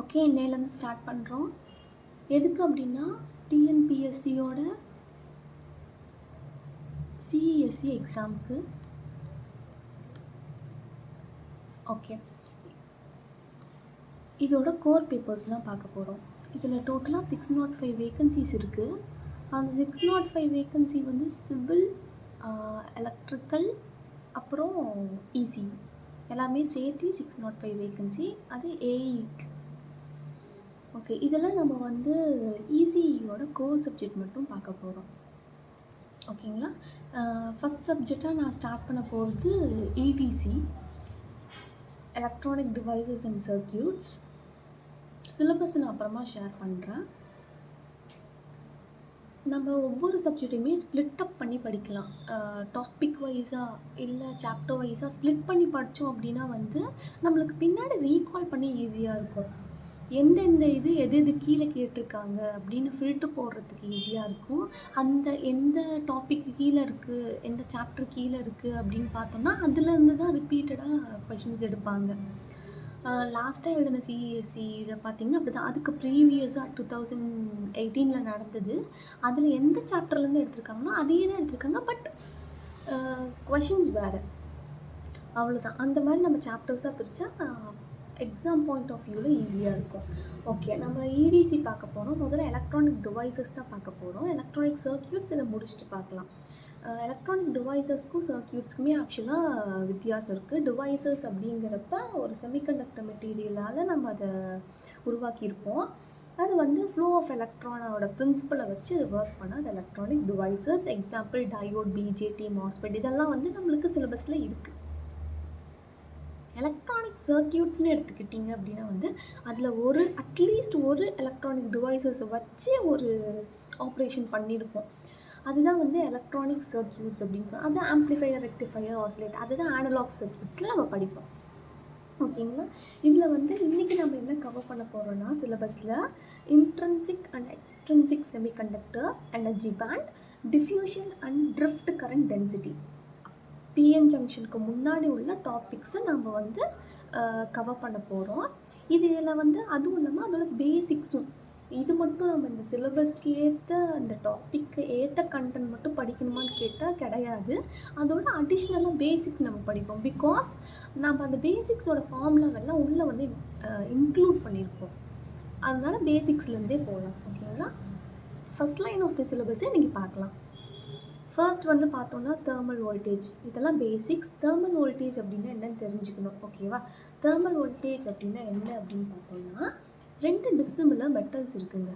Okay, இன்னையிலேருந்து start பண்ணுறோம். எதுக்கு அப்படின்னா டிஎன்பிஎஸ்சியோட சிஇஎஸ்சி எக்ஸாமுக்கு. ஓகே, இதோட கோர் பேப்பர்ஸ்லாம் பார்க்க போகிறோம். இதில் டோட்டலாக 605 வேக்கன்சிஸ் இருக்குது. அந்த 605 வேக்கன்சி வந்து சிவில், எலக்ட்ரிக்கல், அப்புறம் இசி எல்லாமே சேர்த்து 605 வேக்கன்சி. அது ஏஇக்கு. ஓகே, இதெல்லாம் நம்ம வந்து இசிஇயோட கோர் சப்ஜெக்ட் மட்டும் பார்க்க போகிறோம். ஓகேங்களா? ஃபஸ்ட் சப்ஜெக்டாக நான் ஸ்டார்ட் பண்ண போகிறது EDC, electronic devices and circuits. Syllabus நான் அப்புறமா ஷேர் பண்ணுறேன். நம்ம ஒவ்வொரு சப்ஜெக்டையுமே ஸ்ப்ளிட் அப் பண்ணி படிக்கலாம். டாபிக் வைஸாக இல்லை சாப்டர் வைஸாக ஸ்ப்ளிட் பண்ணி படித்தோம் அப்படின்னா வந்து நம்மளுக்கு பின்னாடி ரீகால் பண்ணி ஈஸியாக இருக்கும். எந்தெந்த இது எது எது கீழே கேட்டிருக்காங்க அப்படின்னு ஃபில்ட்ரு போடுறதுக்கு ஈஸியாக இருக்கும். அந்த எந்த டாப்பிக்கு கீழே இருக்குது, எந்த சாப்டர் கீழே இருக்குது அப்படின்னு பார்த்தோம்னா அதுலேருந்து தான் ரிப்பீட்டடாக கொஷின்ஸ் எடுப்பாங்க. லாஸ்ட்டாக எழுதின சிஇஎஸ்சி இதை பார்த்திங்கன்னா அப்படி தான். அதுக்கு ப்ரீவியஸாக 2018 நடந்தது. அதில் எந்த சாப்டர்லேருந்து எடுத்திருக்காங்கன்னா அதே தான் எடுத்திருக்காங்க. பட் கொஷின்ஸ் வேறு, அவ்வளோதான். அந்த மாதிரி நம்ம சாப்டர்ஸாக பிரித்தா எக்ஸாம் பாயிண்ட் ஆஃப் வியூவில் ஈஸியாக இருக்கும். ஓகே, நம்ம இடிசி பார்க்க போகிறோம். முதல்ல எலக்ட்ரானிக் டிவைசஸ் தான் பார்க்க போகிறோம். எலக்ட்ரானிக் சர்க்யூட்ஸ் இதை முடிச்சுட்டு பார்க்கலாம். எலக்ட்ரானிக் டிவைசஸ்க்கும் சர்க்யூட்ஸ்க்குமே ஆக்சுவலாக வித்தியாசம் இருக்குது. டிவைசஸ் அப்படிங்கிறப்ப ஒரு செமிகண்டக்டர் மெட்டீரியலால் நம்ம அதை உருவாக்கியிருப்போம். அது வந்து ஃப்ளோ ஆஃப் எலக்ட்ரானோட பிரின்சிபலை வச்சு அது ஒர்க் பண்ணால் அது electronic devices. Example diode, BJT, MOSFET இதெல்லாம் வந்து நம்மளுக்கு சிலபஸில் இருக்குது. எலக்ட்ரானிக் சர்க்யூட்ஸ்னு எடுத்துக்கிட்டிங்க அப்படின்னா வந்து அதில் அட்லீஸ்ட் ஒரு எலக்ட்ரானிக் டிவைசஸை வச்சு ஒரு ஆப்ரேஷன் பண்ணியிருப்போம். அதுதான் வந்து எலக்ட்ரானிக் சர்க்யூட்ஸ் அப்படின்னு சொல்லுவோம். அது ஆம்ப்ளிஃபையர், ரெக்டிஃபையர், ஆசிலேட், அதுதான் அனலாக் சர்க்யூட்ஸில் நம்ம படிப்போம். ஓகேங்களா? இதில் வந்து இன்றைக்கி நம்ம என்ன கவர் பண்ண போகிறோன்னா சிலபஸில் intrinsic and extrinsic semiconductor, energy band, diffusion and drift current density, PN ஜங்ஷனுக்கு முன்னாடி உள்ள டாபிக்ஸை நம்ம வந்து கவர் பண்ண போகிறோம். இதில் வந்து அதுவும் இல்லாமல் அதோட பேசிக்ஸும். இது மட்டும் நம்ம இந்த சிலபஸ்க்கு ஏற்ற அந்த டாப்பிக்கு ஏற்ற கண்டென்ட் மட்டும் படிக்கணுமான்னு கேட்டால் கிடையாது. அதோட அடிஷ்னலாக பேசிக்ஸ் நம்ம படிப்போம். பிகாஸ் நம்ம அந்த பேசிக்ஸோட ஃபார்முலாவெல்லாம் உள்ளே வந்து இன்க்ளூட் பண்ணியிருப்போம். அதனால் பேசிக்ஸ்லேருந்தே போகலாம். ஓகேங்களா? ஃபஸ்ட் லைன் ஆஃப் தி சிலபஸை நீங்கள் பார்க்கலாம். ஃபர்ஸ்ட் வந்து பார்த்தோன்னா தெர்மல் வோல்டேஜ். இதெல்லாம் பேசிக்ஸ். தெர்மல் வோல்டேஜ் அப்படின்னா என்னன்னு தெரிஞ்சுக்கணும். ஓகேவா? தெர்மல் வோல்டேஜ் அப்படின்னா என்ன அப்படின்னு பார்த்தோம்னா 2 டிஸ்சிமிலர் மெட்டல்ஸ் இருக்குங்க.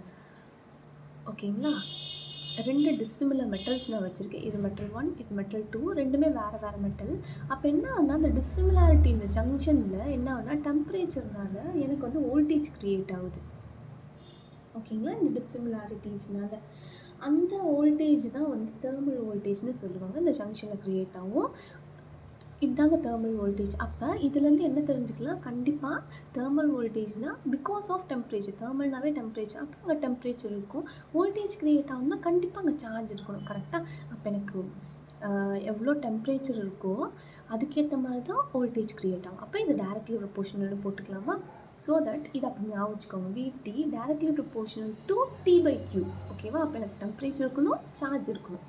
ஓகேங்களா? 2 டிஸ்சிமிலர் மெட்டல்ஸ் நான் வச்சுருக்கேன். இது மெட்டல் 1, இது மெட்டல் 2. ரெண்டுமே வேறு வேறு மெட்டல். அப்போ என்ன ஆகுனா அந்த டிஸ்சிமிலாரிட்டி இந்த ஜங்ஷனில் என்ன ஆகுனா டெம்பரேச்சர்னால எனக்கு வந்து வோல்டேஜ் க்ரியேட் ஆகுது. ஓகேங்களா? இந்த டிஸ்சிமிலாரிட்டிஸ்னால அந்த வோல்டேஜ் தான் வந்து தெர்மல் வோல்டேஜ்னு சொல்லுவாங்க. இந்த ஜங்ஷனில் க்ரியேட் ஆகும். இதுதாங்க தெர்மல் வோல்டேஜ். அப்போ இதுலேருந்து என்ன தெரிஞ்சுக்கலாம்? கண்டிப்பாக தெர்மல் வோல்டேஜ்னால் பிகாஸ் ஆஃப் டெம்பரேச்சர். தெர்மல்னாவே டெம்பரேச்சர். அப்போ அங்கே டெம்பரேச்சர் இருக்கும். வோல்டேஜ் க்ரியேட் ஆகும்னா கண்டிப்பாக அங்கே சார்ஜ் இருக்கணும். கரெக்டாக? அப்போ எனக்கு எவ்வளோ டெம்பரேச்சர் இருக்கோ அதுக்கேற்ற மாதிரி தான் வோல்டேஜ் க்ரியேட் ஆகும். அப்போ இது டைரக்ட்லி ப்ரொபோர்ஷனல்னு போட்டுக்கலாமா? ஸோ தட் இது அப்படி ஞாபகம் வச்சுக்கோங்க. VT directly proportional to T/Q. ஓகேவா? அப்போ எனக்கு டெம்பரேச்சர் இருக்கணும், சார்ஜ் இருக்கணும்.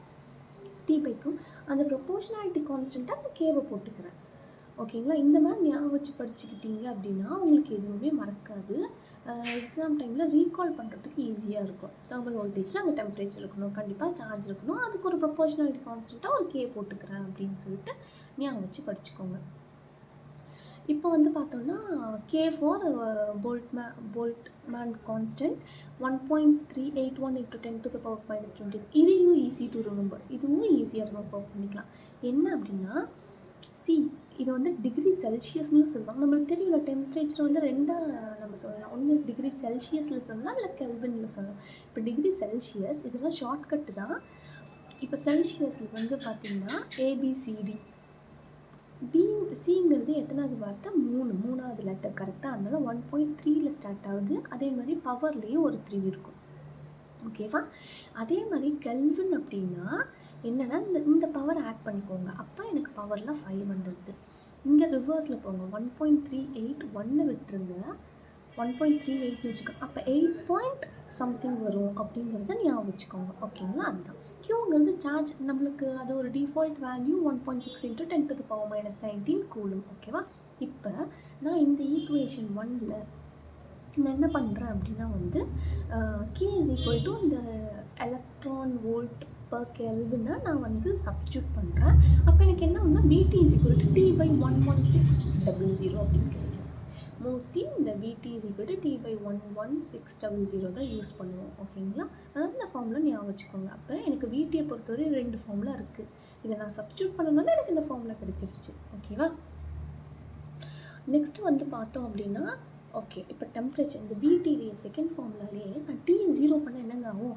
T/Q அந்த ப்ரொபோர்ஷனாலிட்டி கான்ஸ்டண்ட்டாக அந்த கேவை போட்டுக்கிறேன். ஓகேங்களா? இந்த மாதிரி ஞாபகம் வச்சு படிச்சுக்கிட்டீங்க அப்படின்னா உங்களுக்கு எதுவுமே மறக்காது. எக்ஸாம் டைமில் ரீகால் பண்ணுறதுக்கு ஈஸியாக இருக்கும். தெர்மல் வோல்டேஜில் அங்கே டெம்பரேச்சர் இருக்கணும், கண்டிப்பாக சார்ஜ் இருக்கணும், அதுக்கு ஒரு ப்ரொபோர்ஷனாலிட்டி கான்ஸ்டண்ட்டாக ஒரு கே போட்டுக்கிறேன் அப்படின்னு சொல்லிட்டு ஞாபகம் வச்சு படிச்சுக்கோங்க. இப்போ வந்து பார்த்தோன்னா K4 போல்ட்மேன் கான்ஸ்டன்ட் 1.381 × 10⁻⁻20. இதையும் ஈஸி டு ரிமெம்பர். இதுவும் ஈஸியாக ரிமெம்பர் பண்ணிக்கலாம். என்ன அப்படின்னா இது வந்து டிகிரி செல்சியஸ்னு சொல்லுவாங்க. நம்மளுக்கு தெரியல டெம்பரேச்சர் வந்து ரெண்டாக நம்ம சொல்லலாம். ஒன்று டிகிரி செல்சியஸில் சொல்லலாம், இல்லை கெல்வினில் சொல்லலாம். இப்போ டிகிரி செல்சியஸ் இதெல்லாம் ஷார்ட்கட்டு தான். இப்போ செல்சியஸில் வந்து பார்த்திங்கன்னா ABCD. சிங்கிறது எத்தனாவது வார்த்தை? 3வது லெட்டர். கரெக்டாக? அதனால 1.3ல் ஸ்டார்ட் ஆகுது. அதே மாதிரி பவர்லேயும் ஒரு 3 இருக்கும். ஓகேவா? அதே மாதிரி கெல்வின் அப்படின்னா என்னென்னா இந்த பவர் ஆட் பண்ணிக்கோங்க. அப்போ எனக்கு பவரில் 5 வந்துடுது. இங்கே ரிவர்ஸில் போங்க. 1.38 1 விட்டுருங்க, 1.38 வச்சுக்கோங்க. அப்போ 8 பாயிண்ட் சம்திங் வரும் அப்படிங்கிறத ஞாபகம் வச்சுக்கோங்க. ஓகேங்களா? அதுதான் க்யூங்கிறது சார்ஜ். நம்மளுக்கு அது ஒரு டிஃபால்ட் வேல்யூ 1.6 × 10⁻⁻19 கூலும். ஓகேவா? இப்போ நான் இந்த ஈக்குவேஷன் 1ல் நான் என்ன பண்ணுறேன் அப்படின்னா வந்து K = இந்த எலக்ட்ரான் வோல்ட் பர் கெல்வினை நான் வந்து சப்ஸ்டியூட் பண்ணுறேன். அப்போ எனக்கு என்ன ஒன்றா VT = T/11600 அப்படின்னு கிடைக்கும். மோஸ்ட்லி இந்த VT = T/11600 தான் யூஸ் பண்ணுவோம். ஓகேங்களா? அதனால் இந்த ஃபார்முலா ஞாபகம் வச்சுக்கோங்க. அப்போ எனக்கு VTயை பொறுத்தவரை 2 ஃபார்முலா இருக்குது. இதை நான் சப்ஸ்டியூட் பண்ணணும்னா எனக்கு இந்த ஃபார்முலா கிடைச்சிருச்சு. ஓகேவா? நெக்ஸ்ட் வந்து பார்த்தோம் அப்படின்னா ஓகே, இப்போ டெம்பரேச்சர் இந்த VT செகண்ட் ஃபார்முலாலேயே நான் T 0 பண்ண என்னங்க ஆகும்?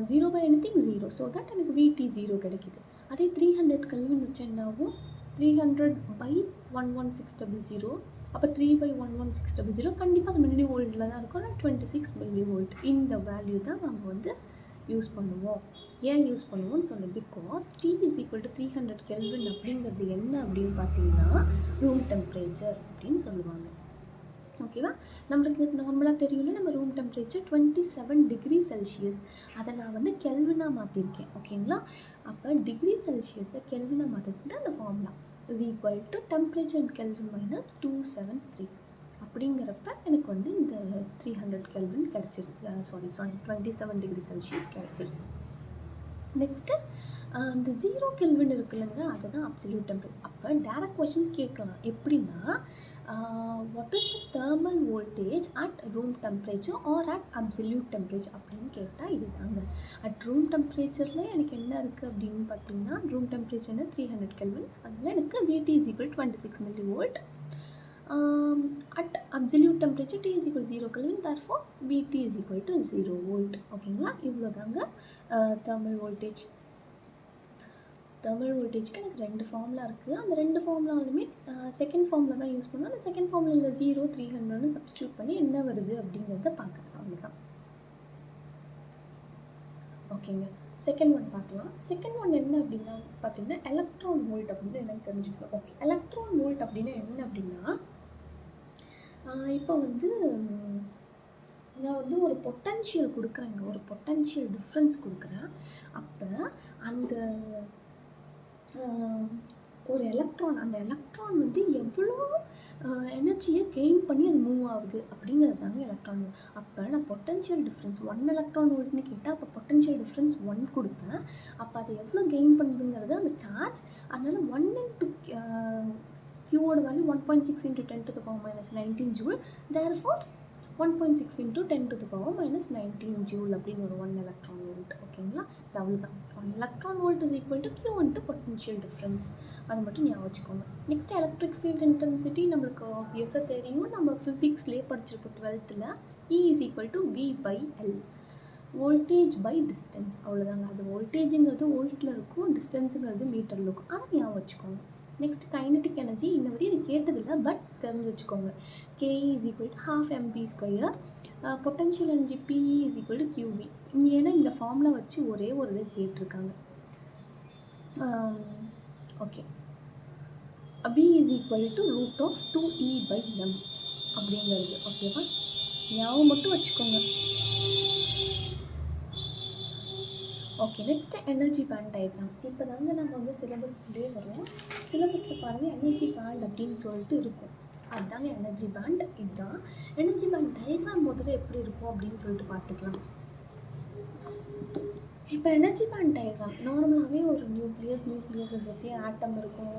0/anything 0. ஸோ தட் எனக்கு VT 0 கிடைக்குது. அதே 300 கெல்வின் வச்சு என்ன ஆகும்? 300/11600. அப்போ 3/11600 கண்டிப்பாக அது மில்லி வோல்ட்டில் தான் இருக்கும். 26 மில்லி வோல்ட். இந்த வேல்யூ தான் நம்ம வந்து யூஸ் பண்ணுவோம். ஏன் யூஸ் பண்ணுவோம்னு சொன்னேன், பிகாஸ் T = 300 கெல்வின் அப்படிங்கிறது என்ன அப்படின்னு பார்த்தீங்கன்னா ரூம் டெம்பரேச்சர் அப்படின்னு சொல்லுவாங்க. ஓகேவா? நம்மளுக்கு நார்மலாக தெரியும்ல, நம்ம ரூம் டெம்பரேச்சர் 27 டிகிரி செல்சியஸ். அதை நான் வந்து கெல்வினாக மாற்றிருக்கேன். ஓகேங்களா? அப்போ டிகிரி செல்சியஸை கெல்வினாக மாற்றுறது தான் அந்த ஃபார்முலா = temperature in Kelvin - 273. அப்படிங்கிறப்ப எனக்கு வந்து இந்த 300 கெல்வின் கிடச்சிருக்கு. சாரி 27 டிகிரி செல்சியஸ் கிடச்சிருக்கு. நெக்ஸ்ட்டு இந்த 0 கெல்வின் இருக்குல்லங்க, அதுதான் அப்சல்யூட் டெம்பரேச்சர். அப்போ டேரக்ட் கொஷின்ஸ் கேட்கலாம். எப்படின்னா what is the thermal voltage at room temperature or at absolute temperature அப்படின்னு கேட்டால் இது தாங்க. அட் ரூம் டெம்பரேச்சரில் எனக்கு என்ன இருக்குது அப்படின்னு பார்த்தீங்கன்னா ரூம் டெம்பரேச்சர்னா 300 கெல்வின். அதனால் எனக்கு VT = 26 milli volt. at absolute temperature T = 0 Kelvin, therefore VT = 0 volt. ஓகேங்களா? இவ்வளோ தாங்க தெர்மல் வோல்டேஜ். தெர்மல் வோல்டேஜ்க்கு எனக்கு 2 ஃபார்முலா இருக்குது. அந்த 2 ஃபார்முலாலுமே செகண்ட் ஃபார்முலா தான் யூஸ் பண்ணுவோம். அந்த செகண்ட் ஃபார்முலாவில் 0 300ன்னு சப்ஸ்டியூட் பண்ணி என்ன வருது அப்படிங்கிறத பார்க்குறேன். அவ்வளோதான். ஓகேங்க, செகண்ட் ஒன் பார்க்கலாம். செகண்ட் ஒன் என்ன அப்படின்னா பார்த்தீங்கன்னா எலக்ட்ரான் வோல்ட் அப்படின்னு எனக்கு தெரிஞ்சுக்கணும். ஓகே, எலக்ட்ரான் வோல்ட் அப்படின்னா என்ன அப்படின்னா இப்போ வந்து நான் வந்து ஒரு பொட்டன்ஷியல் கொடுக்குறேங்க, ஒரு பொட்டன்ஷியல் டிஃப்ரென்ஸ் கொடுக்குறேன். அப்போ அந்த ஒரு எலக்ட்ரான், அந்த எலக்ட்ரான் வந்து எவ்வளோ எனர்ஜியை கெயின் பண்ணி அது மூவ் ஆகுது அப்படிங்கிறது தாங்க எலக்ட்ரான் வோல்ட். அப்போ நான் பொட்டன்ஷியல் டிஃப்ரென்ஸ் 1 எலக்ட்ரான் வோல்ட்னு கேட்டால் அப்போ பொட்டன்ஷியல் டிஃப்ரென்ஸ் 1 கொடுப்பேன். அப்போ அது எவ்வளோ கெயின் பண்ணுதுங்கிறது அந்த சார்ஜ். அதனால் 1 × Qவோட வேல்யூ 1.6 × 10⁻⁻19 ஜூல். தேர்ஃபோர் 1.6 × 10⁻⁻19 ஜூல் அப்படின்னு ஒரு 1 எலக்ட்ரான் வோல்ட். ஓகேங்களா? அவ்வளோதான். 1 electron volt = Q × potential difference. அது மட்டும் ஞாபகம் வச்சுக்கோங்க. நெக்ஸ்ட் எலக்ட்ரிக் ஃபீல்ட் இன்டென்சிட்டி நம்மளுக்கு ஆப்வியஸாக தெரியும். நம்ம ஃபிசிக்ஸ்லேயே படிச்சிருப்போம் 12th. E = V/L. Voltage by distance. அவ்வளோதாங்க. அது வோல்டேஜுங்கிறது வோல்ட்டில் இருக்கும், டிஸ்டன்ஸுங்கிறது மீட்டரில் இருக்கும். அதை ஞாபகம் வச்சுக்கோங்க. Next kinetic energy. இன்ன வரையும் இது கேட்டதில்லை, பட் தெரிஞ்சு வச்சுக்கோங்க. Ke = ½ mv². Potential energy PE = QV. ஏன்னா இந்த ஃபார்முலா வச்சு ஒரே ஒரு இது கேட்டிருக்காங்க. ஓகே, V = √2E/m அப்படிங்கிறது. ஓகேவா? ஞாபகம் மட்டும் வச்சுக்கோங்க. Okay, next energy band diagram. இப்போ தாங்க நம்ம வந்து சிலபஸ்க்குள்ளே வரோம். சிலபஸில் பாருங்கள் எனர்ஜி பேண்ட் அப்படின்னு சொல்லிட்டு இருக்கும். அதுதாங்க எனர்ஜி பேண்ட். இதுதான் எனர்ஜி பேண்ட் டயக்ராம். முதல்ல எப்படி இருக்கும் அப்படின்னு சொல்லிட்டு பார்த்துக்கலாம். இப்போ எனர்ஜி பேண்ட் டயக்ராம் நார்மலாகவே ஒரு நியூக்ளியஸை சுற்றி ஆட்டம் இருக்கும்.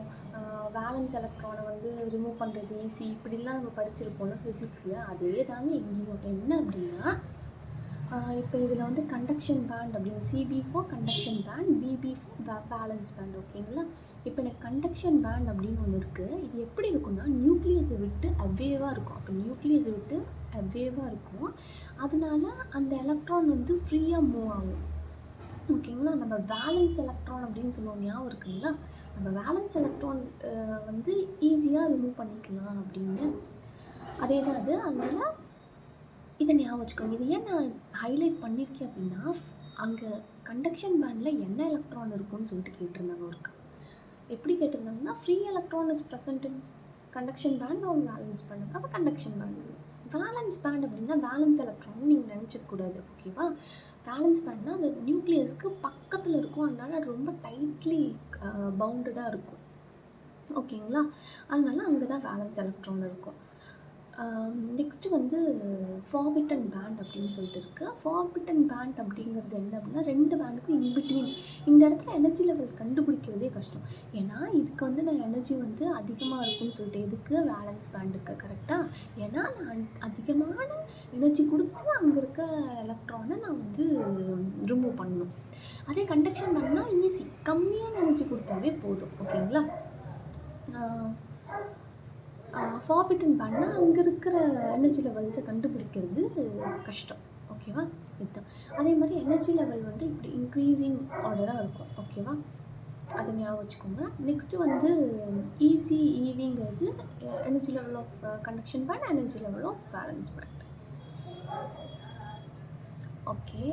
வேலன்ஸ் எலக்ட்ரானை வந்து ரிமூவ் பண்ணுறது ஈஸி, இப்படிலாம் நம்ம படிச்சிருப்போம்ல ஃபிசிக்ஸில். அதே தாங்க இங்கேயும். என்ன அப்படின்னா இப்போ இதில் வந்து கண்டக்ஷன் பேண்ட் அப்படின்னு CB for conduction band, BB for valence band. ஓகேங்களா? இப்போ எனக்கு கண்டக்ஷன் பேண்ட் அப்படின்னு ஒன்று இருக்குது. இது எப்படி இருக்குன்னா நியூக்ளியஸை விட்டு அவேவாக இருக்கும். அப்போ நியூக்ளியஸை விட்டு அவேவாக இருக்கும். அதனால அந்த எலக்ட்ரான் வந்து ஃப்ரீயாக மூவ் ஆகும். ஓகேங்களா? நம்ம வேலன்ஸ் எலக்ட்ரான் அப்படின்னு சொல்லுவோம், ஞாபகம் இருக்குங்களா? நம்ம வேலன்ஸ் எலக்ட்ரான் வந்து ஈஸியாக ரிமூவ் பண்ணிக்கலாம் அப்படின்னு. அதே தான் அது. அதனால் இதை ஞாபகம் வச்சுக்கோங்க. இது ஏன் நான் ஹைலைட் பண்ணியிருக்கேன் அப்படின்னா அங்கே கண்டக்ஷன் பேண்டில் என்ன எலக்ட்ரான் இருக்குன்னு சொல்லிட்டு கேட்டிருந்தாங்க ஒருக்கா. எப்படி கேட்டிருந்தாங்கன்னா free electron is present in conduction band ஒரு வேலன்ஸ் பேண்ட். அப்போ கண்டக்ஷன் பேண்ட் வேலன்ஸ் பேண்ட் அப்படின்னா வேலன்ஸ் எலக்ட்ரான் நீங்கள் நினச்சிக்கூடாது. ஓகேவா? வேலன்ஸ் பேண்ட்னா அந்த நியூக்ளியஸ்க்கு பக்கத்தில் இருக்கும், அதனால அது ரொம்ப டைட்லி பவுண்டடாக இருக்கும். ஓகேங்களா? அதனால அங்கே தான் வேலன்ஸ் எலக்ட்ரான் இருக்கும். நெக்ஸ்ட்டு வந்து ஃபார்பிட்டன் பேண்ட் அப்படின்னு சொல்லிட்டு இருக்குது. ஃபார்பிட்டன் பேண்ட் அப்படிங்கிறது என்ன அப்படின்னா 2 பேண்டுக்கும் இன்பிட்வீன். இந்த இடத்துல எனர்ஜி லெவல் கண்டுபிடிக்கிறதே கஷ்டம். ஏன்னா இதுக்கு வந்து நான் எனர்ஜி வந்து அதிகமாக இருக்கும்னு சொல்லிட்டு, எதுக்கு? வேலன்ஸ் பேண்டுக்கு. கரெக்டாக? ஏன்னா நான் அதிகமான எனர்ஜி கொடுத்து அங்கே இருக்க எலக்ட்ரானை நான் வந்து ரிமூவ் பண்ணணும். அதே கண்டக்ஷன் பண்ணால் ஈஸி, கம்மியான எனர்ஜி கொடுத்தாவே போதும். ஓகேங்களா? ஃபார்பிட்டன் பேண்ட்னா அங்கே இருக்கிற எனர்ஜி லெவல்ஸை கண்டுபிடிக்கிறது கஷ்டம். ஓகேவா? இதுதான். அதே மாதிரி எனர்ஜி லெவல் வந்து இப்படி இன்க்ரீஸிங் ஆர்டராக இருக்கும். ஓகேவா? அதை ஞாபகம் வச்சுக்கோங்க. நெக்ஸ்ட்டு வந்து ஈஸி ஈவிங்கிறது energy level of conduction band, energy level of valence band. Okay,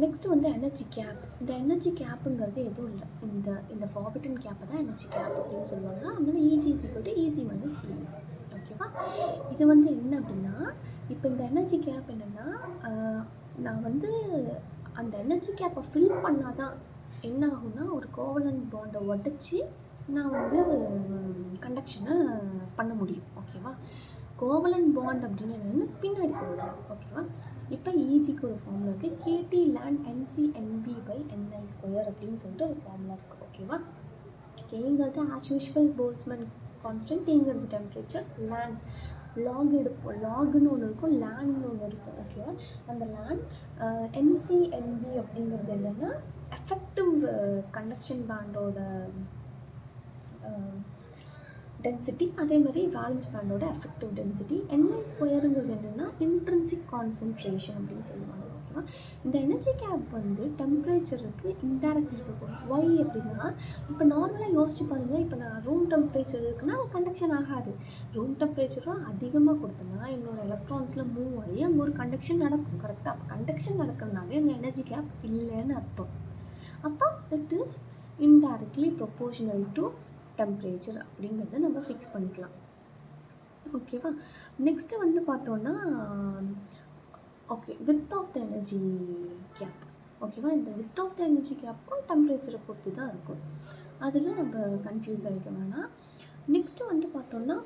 next வந்து எனர்ஜி கேப். இந்த எனர்ஜி கேப்புங்கிறது எதுவும் இல்லை, இந்த ஃபார்பிட்டன் கேப்பை தான் எனர்ஜி கேப் அப்படின்னு சொல்லுவாங்க. அதனால ஈஸி மைனஸ் E. ஓகேவா? இது வந்து என்ன அப்படின்னா, இப்போ இந்த எனர்ஜி கேப் என்னென்னா, நான் வந்து அந்த எனர்ஜி கேப்பை ஃபில் பண்ணால் தான் என்ன ஆகும்னா, ஒரு கோவலன்ட் பாண்டை உடச்சி நான் வந்து கண்டக்ஷனை பண்ண முடியும். ஓகேவா? கோவலன்ட் பாண்ட் அப்படின்னு என்னென்னு பின்னாடி சொல்கிறேன். ஓகேவா? இப்போ ஈஜிக்கு ஒரு ஃபார்முலா இருக்குது, KT ln NC/NV/Ni² அப்படின்னு சொல்லிட்டு ஒரு ஃபார்முலா இருக்குது. ஓகேவா? கேங்கிறது ஆஸ் யூஷுவல் போல்ட்ஸ்மேன் கான்ஸ்டன்ட், டீங்கிறது டெம்பரேச்சர், லாக் எடுப்போம், லாகுன்னு ஒன்று இருக்கும், லேன்னு ஒன்று இருக்கும். ஓகேவா? அந்த லேன் NC/NV அப்படிங்கிறது என்னென்னா எஃபெக்டிவ் கண்டக்ஷன் பேண்டோட டென்சிட்டி, அதே மாதிரி வேலன்ஸ் பேண்டோட எஃபெக்டிவ் டென்சிட்டி. Ni²ங்கிறது என்னென்னா இன்ட்ரின்சிக் கான்சன்ட்ரேஷன் அப்படின்னு சொல்லுவாங்க. ஓகேவா? இந்த எனர்ஜி கேப் வந்து டெம்பரேச்சருக்கு இன்டைரக்ட்லி இருக்கும். ஒய் அப்படின்னா, இப்போ நார்மலாக யோசிச்சு பாருங்கள், இப்போ நான் ரூம் டெம்பரேச்சர் இருக்குன்னா கண்டக்ஷன் ஆகாது. ரூம் டெம்பரேச்சரும் அதிகமாக கொடுத்தனா என்னோடய எலக்ட்ரான்ஸில் மூவ் ஆகி அங்கே ஒரு கண்டக்ஷன் நடக்கும். கரெக்டாக? அப்போ கண்டக்ஷன் நடக்கிறதுனாவே அங்கே எனர்ஜி கேப் இல்லைன்னு அர்த்தம். அப்போ it is indirectly proportional to temperature அப்படிங்கிறத நம்ம ஃபிக்ஸ் பண்ணிக்கலாம். ஓகேவா? நெக்ஸ்ட்டு வந்து பார்த்தோன்னா, okay, width of the energy gap. ஓகேவா? இந்த வித் ஆஃப் த எனர்ஜி கேப்பும் டெம்பரேச்சரை பொறுத்து தான் இருக்கும். அதில் நம்ம கன்ஃபியூஸ் ஆகிக்க வேணாம். நெக்ஸ்ட்டு வந்து பார்த்தோன்னா,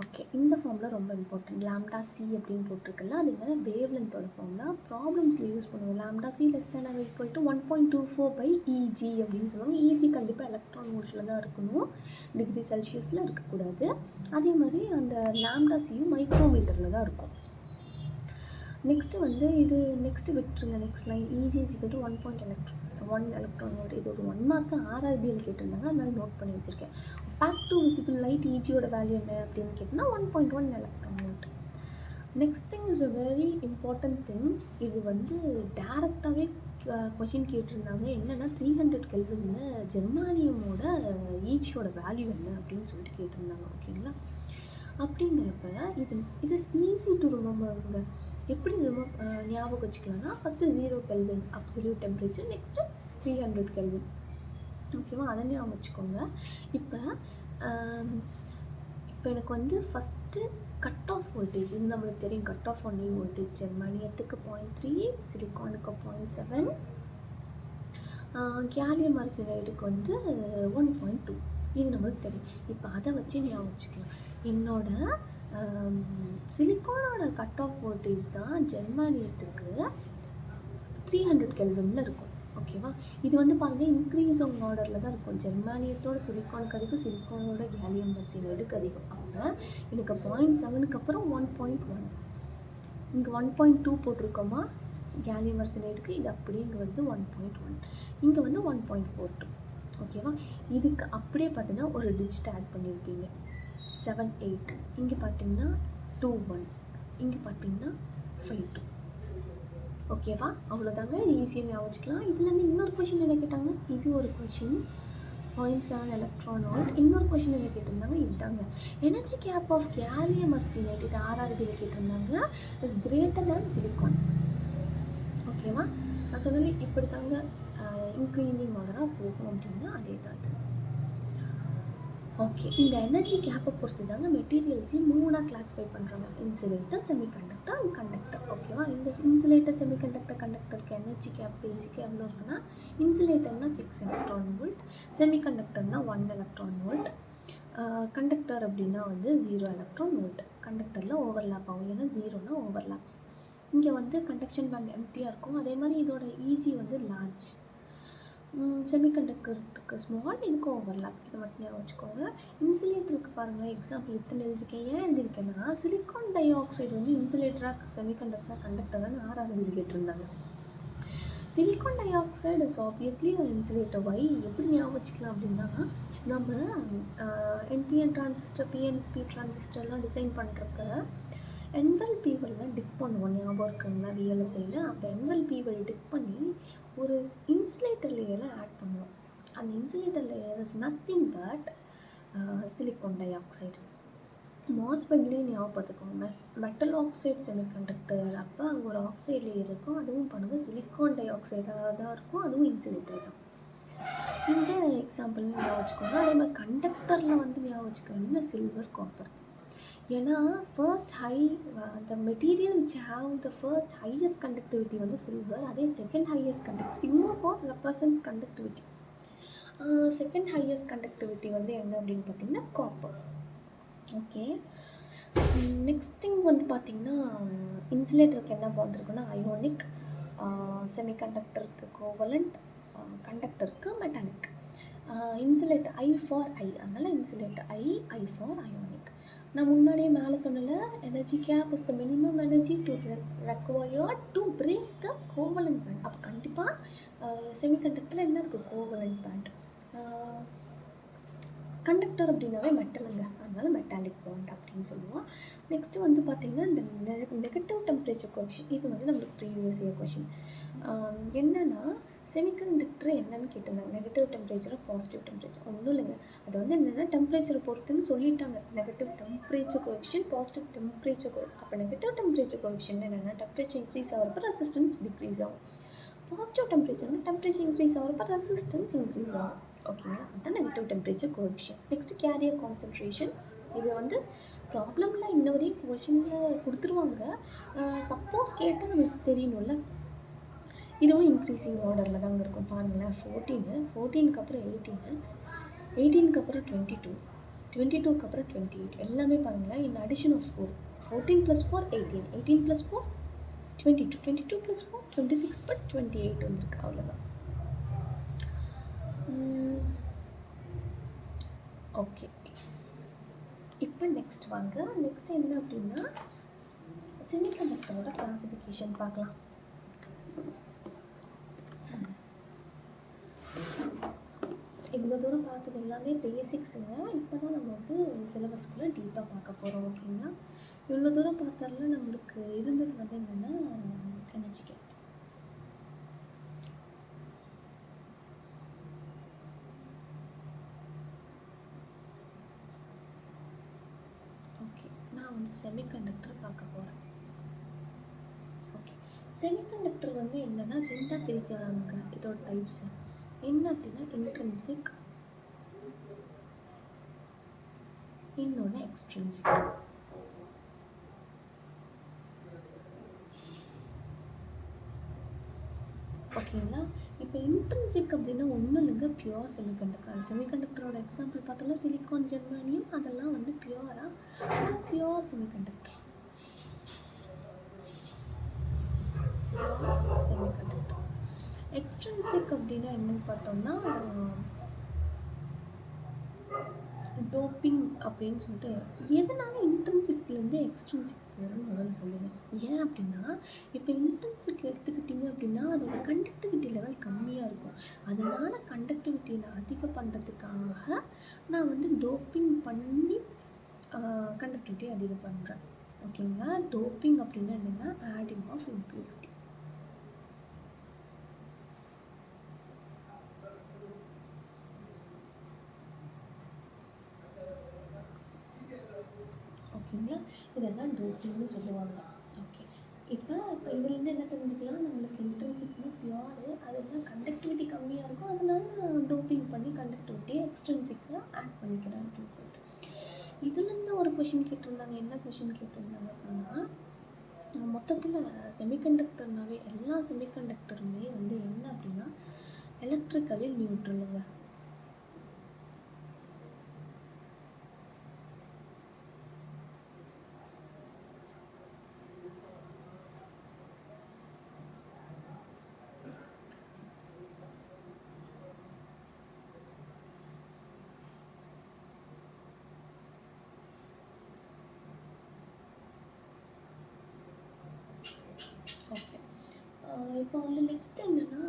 ஓகே, இந்த ஃபார்முலா ரொம்ப இம்பார்ட்டன்ட். λc அப்படின்னு போட்டிருக்குல்ல, அது என்ன? வேவ் லென்த்தோட ஃபார்முலா. ப்ராப்ளம்ஸில் யூஸ் பண்ணுவோம். λc < 1.24/Eg அப்படின்னு சொல்லுவாங்க. Eg கண்டிப்பாக எலக்ட்ரான் வோல்ட்டில் தான் இருக்கணும், டிகிரி செல்சியஸில் இருக்கக்கூடாது. அதே மாதிரி அந்த λcயும் மைக்ரோமீட்டரில் தான் இருக்கும். நெக்ஸ்ட்டு வந்து இது நெக்ஸ்ட்டு விட்டுருங்க. Next line Eg = 1 electron volt. இது ஒரு 1 மார்க்கு RRBயில் கேட்டிருந்தாங்க, அதனால் நோட் பண்ணி வச்சுருக்கேன். பேக் டு விசிபிள் லைட் Egயோட வேல்யூ என்ன அப்படின்னு கேட்டிங்கன்னா 1.1 electron volt. Next thing is a very important thing. இது வந்து டேரெக்டாகவே கொஷின் கேட்டிருந்தாங்க. என்னென்னா 300 கெல்வினில் ஜெர்மானியமோட ஈஜியோட வேல்யூ என்ன அப்படின்னு சொல்லிட்டு கேட்டிருந்தாங்க. ஓகேங்களா? அப்படிங்கிறப்ப இது ஈஸி டு ரிமெம்பருங்க. எப்படி ஞாபகம் வச்சுக்கலாம்னா, first 0 kelvin absolute temperature, next 300 kelvin. ஓகேவா? அதை ஞாபகம் வச்சுக்கோங்க. இப்போ எனக்கு வந்து ஃபஸ்ட்டு கட் ஆஃப் வோல்டேஜ் இது நம்மளுக்கு தெரியும். கட் ஆஃப் ஒன்லி வோல்டேஜ் ஜெர்மானியத்துக்கு 0.3, சிலிக்கானுக்கு 0.7, கேலியம் ஆர்சனைடுக்கு வந்து 1.2. இது நம்மளுக்கு தெரியும். இப்போ அதை வச்சு ஞாபகம் வச்சுக்கலாம். என்னோட சிலிக்கானோட கட் ஆஃப் வோல்டேஜ் தான் ஜெர்மானியத்துக்கு 300 கெல்வினில் இருக்கும். ஓகேவா? இது வந்து பாருங்கள், இன்க்ரீஸிங் ஆர்டரில் தான் இருக்கும். ஜெர்மானியத்தோட சிலிக்கானுக்கு அதிகம், சிலிக்கானோட கேலியம் ஆர்சனைடுக்கு அதிகம். அப்போ எனக்கு 0.7க்கு அப்புறம் 1.1, இங்கே 1.2 போட்டிருக்கோமா கேலியம் ஆர்சனைடுக்கு, இது அப்படியே இங்கே வந்து 1.1, இங்கே வந்து 1.42. ஓகேவா? இதுக்கு அப்படியே பார்த்தீங்கன்னா ஒரு டிஜிட் ஆட் பண்ணியிருப்பீங்க, 7, 8. இங்கே பார்த்தீங்கன்னா 2, 1. இங்கே பார்த்தீங்கன்னா 5, 2. ஓகேவா? அவ்வளோதாங்க. இது ஈஸியாக ஞாபகம் வச்சுக்கலாம். இதுலேருந்து இன்னொரு கொஷின் என்ன கேட்டாங்க, இது ஒரு கொஷின் 0.7 எலக்ட்ரான் வோல்ட். இன்னொரு கொஷின் என்ன கேட்டிருந்தாங்க, இதுதாங்க energy gap of gallium arsenide. இது RRBயில் கேட்டிருந்தாங்க, இஸ் கிரேட்டர் தேன் சிலிக்கான். ஓகேவா? நான் சொன்னது இப்படி தாங்க இன்க்ரீஸிங் ஆர்டராக போகும் அப்படின்னா அதே தான். ஓகே. இந்த எனர்ஜி கேப்பை பொறுத்து தாங்க மெட்டீரியல்ஸையும் 3ஆ கிளாஸிஃபை பண்ணுறாங்க. Insulator, semiconductor and conductor. ஓகேவா? இந்த இன்சுலேட்டர், செமிகண்டக்டர், கண்டக்டருக்கு எனர்ஜி கேப் பேசிக்காக எவ்வளோ இருக்குன்னா, இன்சுலேட்டர்னா 6 எலக்ட்ரான் வோல்ட், செமிகண்டக்டர்னா 1 எலக்ட்ரான் வோல்ட், கண்டக்டர் அப்படின்னா வந்து 0 எலக்ட்ரான் வோல்ட். கண்டக்டரில் ஓவர்லேப் ஆகும், ஏன்னா 0னா ஓவர்லேப்ஸ். இங்கே வந்து கண்டக்ஷன் பேண்ட் எம்டியாக இருக்கும். அதே மாதிரி இதோட இஜி வந்து லார்ஜ். செமிகண்டக்டருக்கு ஸ்மால், இதுக்கு ஓவர்லேப். இதை மட்டும் ஞாபகம் வச்சுக்கோங்க. இன்சுலேட்டருக்கு பாருங்கள், எக்ஸாம்பிள் இத்தனை எழுதிருக்கேன். ஏன் எழுதிருக்கேன்னா, சிலிக்கான் டை ஆக்சைடு வந்து இன்சுலேட்டராக, செமிகண்டக்டராக, கண்டக்டராக 6வது எழுதி கேட்டிருந்தாங்க. Silicon dioxide is obviously insulator. Why எப்படி ஞாபகம் வச்சுக்கலாம் அப்படின்னா, நம்ம என்பிஎன் டிரான்சிஸ்டர், பிஎன்பி டிரான்சிஸ்டர்லாம் டிசைன் பண்ணுறப்ப என்வெல் பீவல்லாம் டிப் பண்ணுவோம், ஞாபகம் இருக்குங்களா? விஎல்எஸ்ஐயில் அப்போ என்வெல் பீவல் டிப் பண்ணி ஒரு இன்சுலேட்டர் லேயரை ஆட் பண்ணுவோம். அந்த insulator layer is nothing but silicon dioxide. மாஸ்பெட்லேயும் ஞாபகம் பார்த்துக்கோங்க, மெட்டல் ஆக்சைடு செமிகண்டக்டர். அப்போ அங்கே ஒரு ஆக்சைடு லேயர் இருக்கும், அதுவும் பாருங்கள் சிலிக்கான் டை ஆக்சைடாக தான் இருக்கும், அதுவும் இன்சுலேட்டர் தான். இந்த எக்ஸாம்பிள் ஞாபகம் வச்சுக்கோங்க. அதே மாதிரி கண்டக்டரில் வந்து ஞாபகம் வச்சுக்கோங்க சில்வர், காப்பர். ஏன்னா first the material which have the first highest conductivity வந்து சில்வர். அதே second highest sigma 4 represents conductivity. Second highest conductivity வந்து என்ன அப்படின்னு பார்த்தீங்கன்னா காப்பர். ஓகே, நெக்ஸ்ட் திங் வந்து பார்த்தீங்கன்னா இன்சுலேட்டருக்கு என்ன பாண்ட் இருக்குன்னா அயோனிக், செமிகண்டக்டருக்கு கோவலண்ட், கண்டக்டருக்கு metallic. Insulator I for I, அதனால் இன்சுலேட்டர் ஐ ஃபார் அயோனிக். நான் முன்னாடியே மேலே சொன்னல, energy gap is the minimum energy to required to break the covalent band. அப்போ கண்டிப்பாக செமிகண்டக்டரில் என்ன இருக்குது? Covalent pant. கண்டக்டர் அப்படின்னாவே மெட்டலுங்க, அதனால மெட்டாலிக் பாண்ட் அப்படின்னு சொல்லுவோம். நெக்ஸ்ட்டு வந்து பார்த்திங்கன்னா இந்த நெகட்டிவ் டெம்பரேச்சர் கொஷின், இது வந்து நம்மளுக்கு ப்ரீவியஸ் இயர் கொஷின். என்னென்னா செமிகண்டக்டர் என்னன்னு கேட்டிருந்தாங்க, நெகட்டிவ் டெம்பரேச்சர், பாசிட்டிவ் டெம்பரேச்சர். ஒன்றும் இல்லைங்க, அது வந்து என்னென்னா டெம்பரேச்சரை பொறுத்துன்னு சொல்லிட்டாங்க. Negative temperature coefficient, positive temperature அப்போ நெகட்டிவ் டெம்பரேச்சர் கோஎஃபிஷியன்ட் என்னென்னா டெம்பரேச்சர் இன்க்ரீஸ் ஆகிறப்ப ரெசிஸ்டன்ஸ் டிக்ரீஸ் ஆகும். பாசிட்டிவ் டெம்பரேச்சர்னா டெம்பரேச்சர் இன்க்ரீஸ் ஆகிறப்ப ரெசிஸ்டன்ஸ் இன்க்ரீஸ் ஆகும். ஓகேங்களா? அதுதான் negative temperature coefficient. Next carrier concentration. இது வந்து ப்ராப்ளமில் இன்ன வரையும் கொஷினில் கொடுத்துருவாங்க. சப்போஸ் கேட்டால் நம்மளுக்கு தெரியணும்ல. இதுவும் இன்க்ரீஸிங் ஆர்டரில் தாங்க இருக்கும். பாருங்களேன், 14க்கு அப்புறம் 18க்கு அப்புறம் 22, 22க்கு அப்புறம் 28, எல்லாமே பாருங்களேன் இன் அடிஷன் ஆஃப் 4. 14 + 4 18, 18 + 4 22, 22 + 4 26, பட் 28 வந்துருக்கு. அவ்வளோதான். ஓகே, இப்போ நெக்ஸ்ட் வாங்க. நெக்ஸ்ட் என்ன அப்படின்னா செமிகண்டக்டரோட கிளாசிஃபிகேஷன் பார்க்கலாம். இவ்வளோ தூரம் பார்த்தது எல்லாமே பேசிக்ஸுங்க. இப்போ தான் நம்ம வந்து சிலபஸ்க்குள்ளே டீப்பாக பார்க்க போகிறோம். ஓகேங்களா? இவ்வளோ தூரம் பார்த்ததில் நம்மளுக்கு இருந்தது வந்து என்னென்னா எனர்ஜி கேப். ஓகே, நான் வந்து செமிகண்டக்டர் பார்க்க போகிறேன். ஓகே, செமிகண்டக்டர் வந்து என்னென்னா ரெண்டாக பிரிக்கிறாங்க. இதோட டைப்ஸ் என்ன அப்படின்னா இன்ட்ரின்சிக், இன்னொன்று எக்ஸ்ட்ரின்சிக். ஓகேங்களா? இப்போ இன்ட்ரின்சிக் அப்படின்னா ஒன்றும் இல்லைங்க, பியூர் செமிகண்டக்டர். செமிகண்டக்டரோட எக்ஸாம்பிள் பார்த்தோம்னா சிலிக்கான், ஜெர்மானியம், அதெல்லாம் வந்து பியூராக பியூர் செமிகண்டக்டர். செமிகண்டக்டர். எக்ஸ்ட்ரின்சிக் அப்படின்னா என்னன்னு பார்த்தோம்னா டோப்பிங் அப்படின்னு சொல்லிட்டு. எதனால இன்ட்ரின்சிக்லேருந்து எக்ஸ்ட்ரின்சிக் போகிறோன்னு முதல்ல சொல்லுவேன். ஏன் அப்படின்னா இப்போ இன்ட்ரின்சிக் எடுத்துக்கிட்டிங்க அப்படின்னா அதோட கண்டக்டிவிட்டி லெவல் கம்மியாக இருக்கும். அதனால கண்டக்டிவிட்டியில் அதிகம் பண்ணுறதுக்காக நான் வந்து டோப்பிங் பண்ணி கண்டக்டிவிட்டி அதிகம் பண்ணுறேன். ஓகேங்களா? டோப்பிங் அப்படின்னா என்னென்னா ஆடிங் ஆஃப் இம்பியூரிட்டி. ஓகேங்களா? இதெல்லாம் டோப்பிங்னு சொல்லுவாங்க. ஓகே, இப்போ இதுலேருந்து என்ன தெரிஞ்சுக்கலாம், நம்மளுக்கு இன்ட்ரின்சிக்னா பியூரு, அதெல்லாம் கண்டக்டிவிட்டி கம்மியாக இருக்கும், அதனால டோப்பிங் பண்ணி கண்டக்டிவிட்டியை எக்ஸ்ட்ரின்சிக்காக ஆட் பண்ணிக்கிறேன் அப்படின்னு சொல்லிட்டு. இதுலேருந்து ஒரு கொஷின் கேட்டிருந்தாங்க. என்ன கொஷின் கேட்டிருந்தாங்க அப்படின்னா, மொத்தத்தில் செமிகண்டக்டர்னாவே எல்லா செமிகண்டக்டருமே வந்து என்ன அப்படின்னா எலக்ட்ரிக்கலி நியூட்ரலுங்க. ஓகே, இப்போ வந்து நெக்ஸ்ட் என்னன்னா,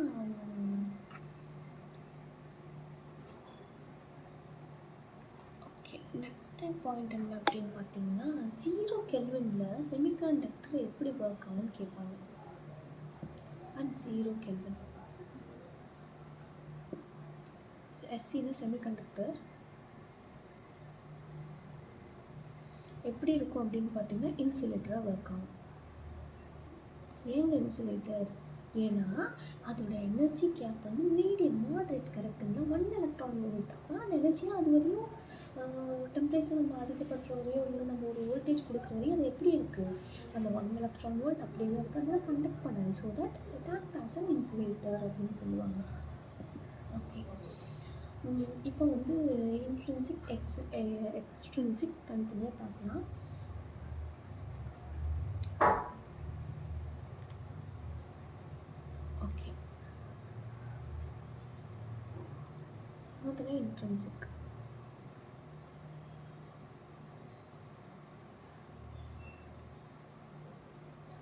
ஓகே நெக்ஸ்ட் பாயிண்ட் என்ன அப்படின்னு பார்த்தீங்கன்னா, 0 கெல்வினில் செமிகண்டக்டர் எப்படி ஒர்க் ஆகும்னு கேட்பாங்க. அட் 0 கெல்வின் எஸ்சின்னு செமிகண்டக்டர் எப்படி இருக்கும் அப்படின்னு பார்த்தீங்கன்னா இன்சுலேட்டராக ஒர்க் ஆகும். ஏங்க இன்சுலேட்டர்? ஏன்னா அதோட எனர்ஜி கேப் வந்து மீடியம் மாட்ரேட் கரெக்டுங்களா, 1 எலக்ட்ரான் வோல்ட். அப்போ அந்த எனர்ஜியாக அது வரையும் டெம்பரேச்சர் நம்ம அதிகப்படுற வரையும் இல்லை நம்ம ஒரு வோல்டேஜ் கொடுக்குற வரையும் அது எப்படி இருக்குது, அந்த 1 எலக்ட்ரான் வோல்ட் அப்படியே இருக்குது, அதனால் கண்டக்ட் பண்ணாது. So that it act as an insulator அப்படின்னு சொல்லுவாங்க. ஓகே, இப்போ வந்து இன்ட்ரின்சிக் எக்ஸ்ட்ரின்சிக் தனித்தனியாக பார்க்கலாம். ஓகே, முதல்ல இன்ட்ரின்சிக்.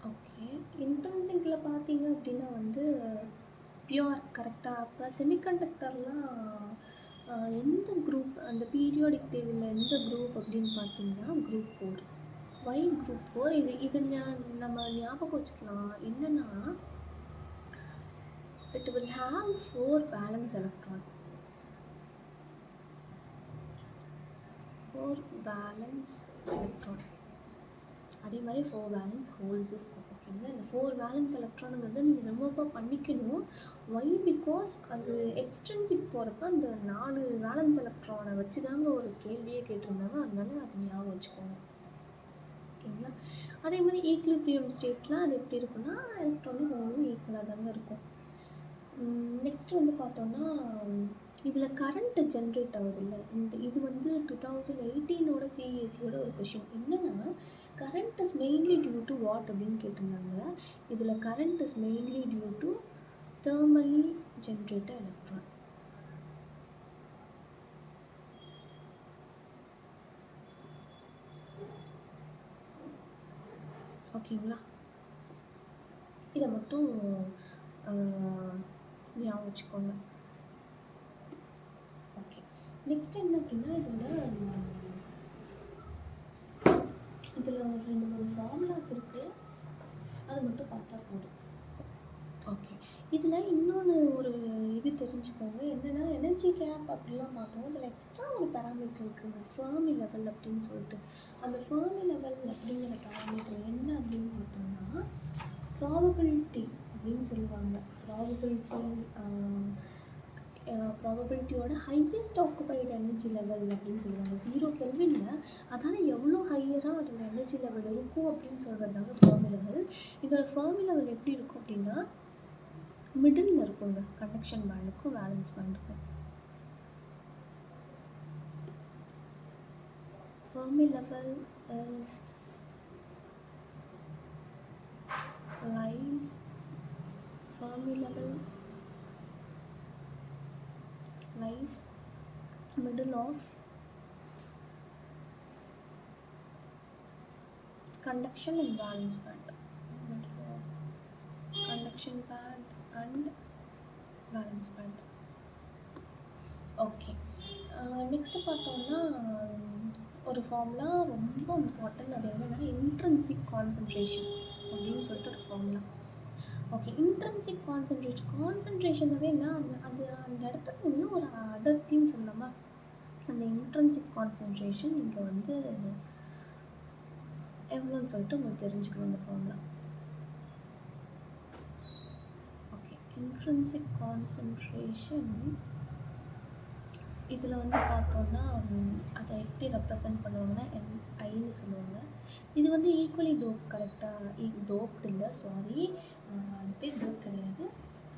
ஓகே, இன்ட்ரின்சிக்கில் பார்த்தீங்க அப்படின்னா வந்து பியூர் கரெக்டாக. அப்போ செமிகண்டக்டர்லாம் எந்த குரூப், அந்த பீரியாடிக் டேபிளில் எந்த குரூப் அப்படின்னு பார்த்தீங்கன்னா குரூப் 4. Y group 4? இது நம்ம ஞாபகம் வச்சுக்கலாம். என்னென்னா it will have 4 valence electron. 4 valence electron. அதே மாதிரி 4 வேலன்ஸ் ஹோல்ஸ் இருக்கும். ஓகேங்களா, இந்த 4 வேலன்ஸ் எலக்ட்ரானுங்கிறது நீங்கள் ரிமூவாக பண்ணிக்கணும். ஒய்? பிகாஸ் அது எக்ஸ்ட்ரின்சிக் போகிறப்ப அந்த 4 வேலன்ஸ் எலக்ட்ரானை வச்சு தாங்க ஒரு கேள்வியே கேட்டிருந்தாங்க. அதனால அது ஞாபகம் வச்சுக்கோங்க. ஓகேங்களா, அதே மாதிரி ஈக்லிபிரியம் ஸ்டேட்லாம் அது எப்படி இருக்குன்னா எலக்ட்ரானும் ஹோலும் ஈக்குவலாக தாங்க இருக்கும். நெக்ஸ்ட் வந்து பார்த்தோன்னா, இதில் கரண்ட் ஜென்ரேட் ஆகுதுல்ல, இது வந்து 2018 சிஎஸ்சியோட ஒரு கொஷின். என்னென்னா current is mainly due to what அப்படின்னு கேட்டிருந்தாங்க. இதில் current is mainly due to thermally generated electron. ஓகேங்களா, இதை மட்டும் ஞாபகம் வச்சுக்கோங்க. ஓகே, நெக்ஸ்ட் என்ன அப்படின்னா இதில் ஒரு 2-3 ஃபார்முலாஸ் இருக்குது, அது மட்டும் பார்த்தா போதும். ஓகே, இதில் இன்னொன்று ஒரு இது தெரிஞ்சுக்கோங்க. என்னென்னா எனர்ஜி கேப் அப்படிலாம் பார்த்தோம். இதில் எக்ஸ்ட்ரா ஒரு பேராமீட்டர் இருக்குங்க, ஃபெர்மி லெவல் அப்படின்னு சொல்லிட்டு. அந்த ஃபெர்மி லெவல் அப்படிங்கிற பேராமீட்டர் என்ன அப்படின்னு பார்த்தோம்னா ப்ராபபிலிட்டி அப்படின்னு சொல்லுவாங்க. ப்ராபபிலிட்டியோட ஹையஸ்ட் ஆக்குபைடு எனர்ஜி லெவல் அப்படின்னு சொல்லுவாங்க 0 கெல்வினில். அதனால் எவ்வளோ ஹையராக அதோட எனர்ஜி லெவல் இருக்கும் அப்படின்னு சொல்கிறதாங்க ஃபெர்மி லெவல். இதோட ஃபெர்மி லெவல் எப்படி இருக்கும் அப்படின்னா மிடில் இருக்குங்க, கண்டக்ஷன் பேண்டுக்கும் வேலன்ஸ் பேண்டுக்கும். Fermi level is lies Fermi level lies middle of conduction and valence band. Middle of conduction band and valence band. Okay, next பார்த்தோம்னா ஒரு ஃபார்முலா ரொம்ப இம்பார்ட்டன்ட். அது என்னென்னா இன்ட்ரின்சிக் கான்சன்ட்ரேஷன் அப்படின்னு சொல்லிட்டு ஒரு ஃபார்முலா. ஓகே, இன்ட்ரின்சிக் கான்சன்ட்ரேஷனாகவே என்ன, அது அந்த இடத்துக்கு உள்ள ஒரு அடர்த்தின்னு சொல்லாமா, அந்த இன்ட்ரின்சிக் கான்சன்ட்ரேஷன் இங்கே வந்து எவ்வளோன்னு சொல்லிட்டு உங்களுக்கு தெரிஞ்சுக்கணும் இந்த ஃபார்முலா. இன்ட்ரின்சிக் கான்சன்ட்ரேஷன் இதில் வந்து பார்த்தோன்னா அதை எப்படி ரெப்ரசன்ட் பண்ணுவாங்கன்னா NIன்னு சொல்லுவாங்க. இது வந்து ஈக்குவலி டோப் கரெக்டாக டோப்டு இல்லை சாரி, அது பேர் டோப் கிடையாது.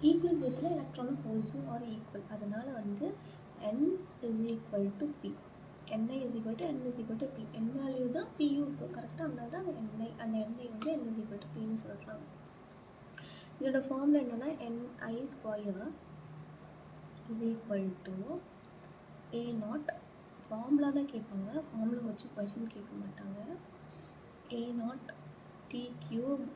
ஈக்குவலி டோப்பில் எலக்ட்ரானும் ஹோல்ஸும் ஆர் ஈக்குவல். அதனால் வந்து N is equal to P. NI is equal to N is equal to P. N value தான் Pயும் இருக்குது கரெக்டாக, அதனால தான் அந்த NI வந்து N is equal to Pன்னு சொல்கிறாங்க. இதோட ஃபார்முலா என்னென்னா NI square is equal to A0. Formula தான் கேட்பாங்க, ஃபார்முலா வச்சு கொஷின் கேட்க மாட்டாங்க. A0 T cube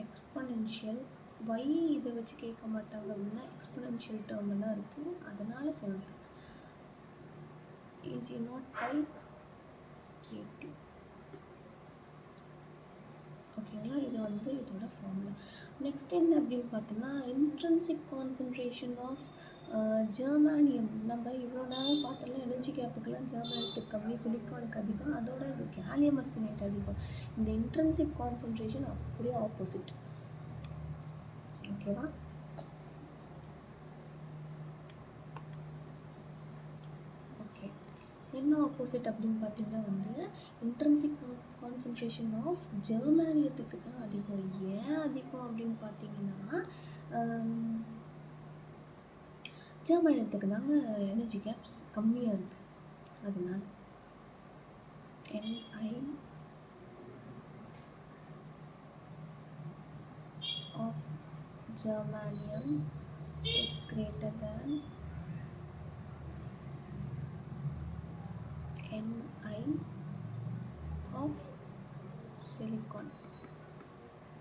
exponential y இதை வச்சு கேட்க மாட்டாங்க அப்படின்னா எக்ஸ்பொனென்ஷியல் டேர்ம்லாம் இருக்குது, அதனால் சொல்கிறேன். Ag0 by K2. ஓகேங்களா, இது வந்து இதோட ஃபார்முலா. நெக்ஸ்ட் என்ன அப்படின்னு பார்த்தோன்னா இன்ட்ரின்சிக் கான்சன்ட்ரேஷன் ஆஃப் ஜெர்மானியம். நம்ம இவ்வளோ நேரம் பார்த்தோம்னா எனர்ஜி கேப்புக்கெல்லாம் ஜெர்மானியத்துக்கு கம்மி, சிலிக்கானுக்கு அதிகம், அதோட கேலியம் ஆர்சனேட் அதிகம். இந்த இன்ட்ரின்சிக் கான்சன்ட்ரேஷன் அப்படியே ஆப்போசிட். ஓகேவா? ஓகே, என்ன ஆப்போசிட் அப்படின்னு பார்த்தீங்கன்னா வந்து இன்ட்ரின்சிக் கான்சன்ட்ரேஷன் ஆஃப் ஜெர்மானியத்துக்கு தான் அதிகம். ஏன் அதிகம் அப்படின்னு பார்த்தீங்கன்னா ஜெர்மானியத்துக்கு தாங்க எனர்ஜி கேப்ஸ் கம்மியாக இருக்குது, அதனால NI of germanium is greater than NI of silicon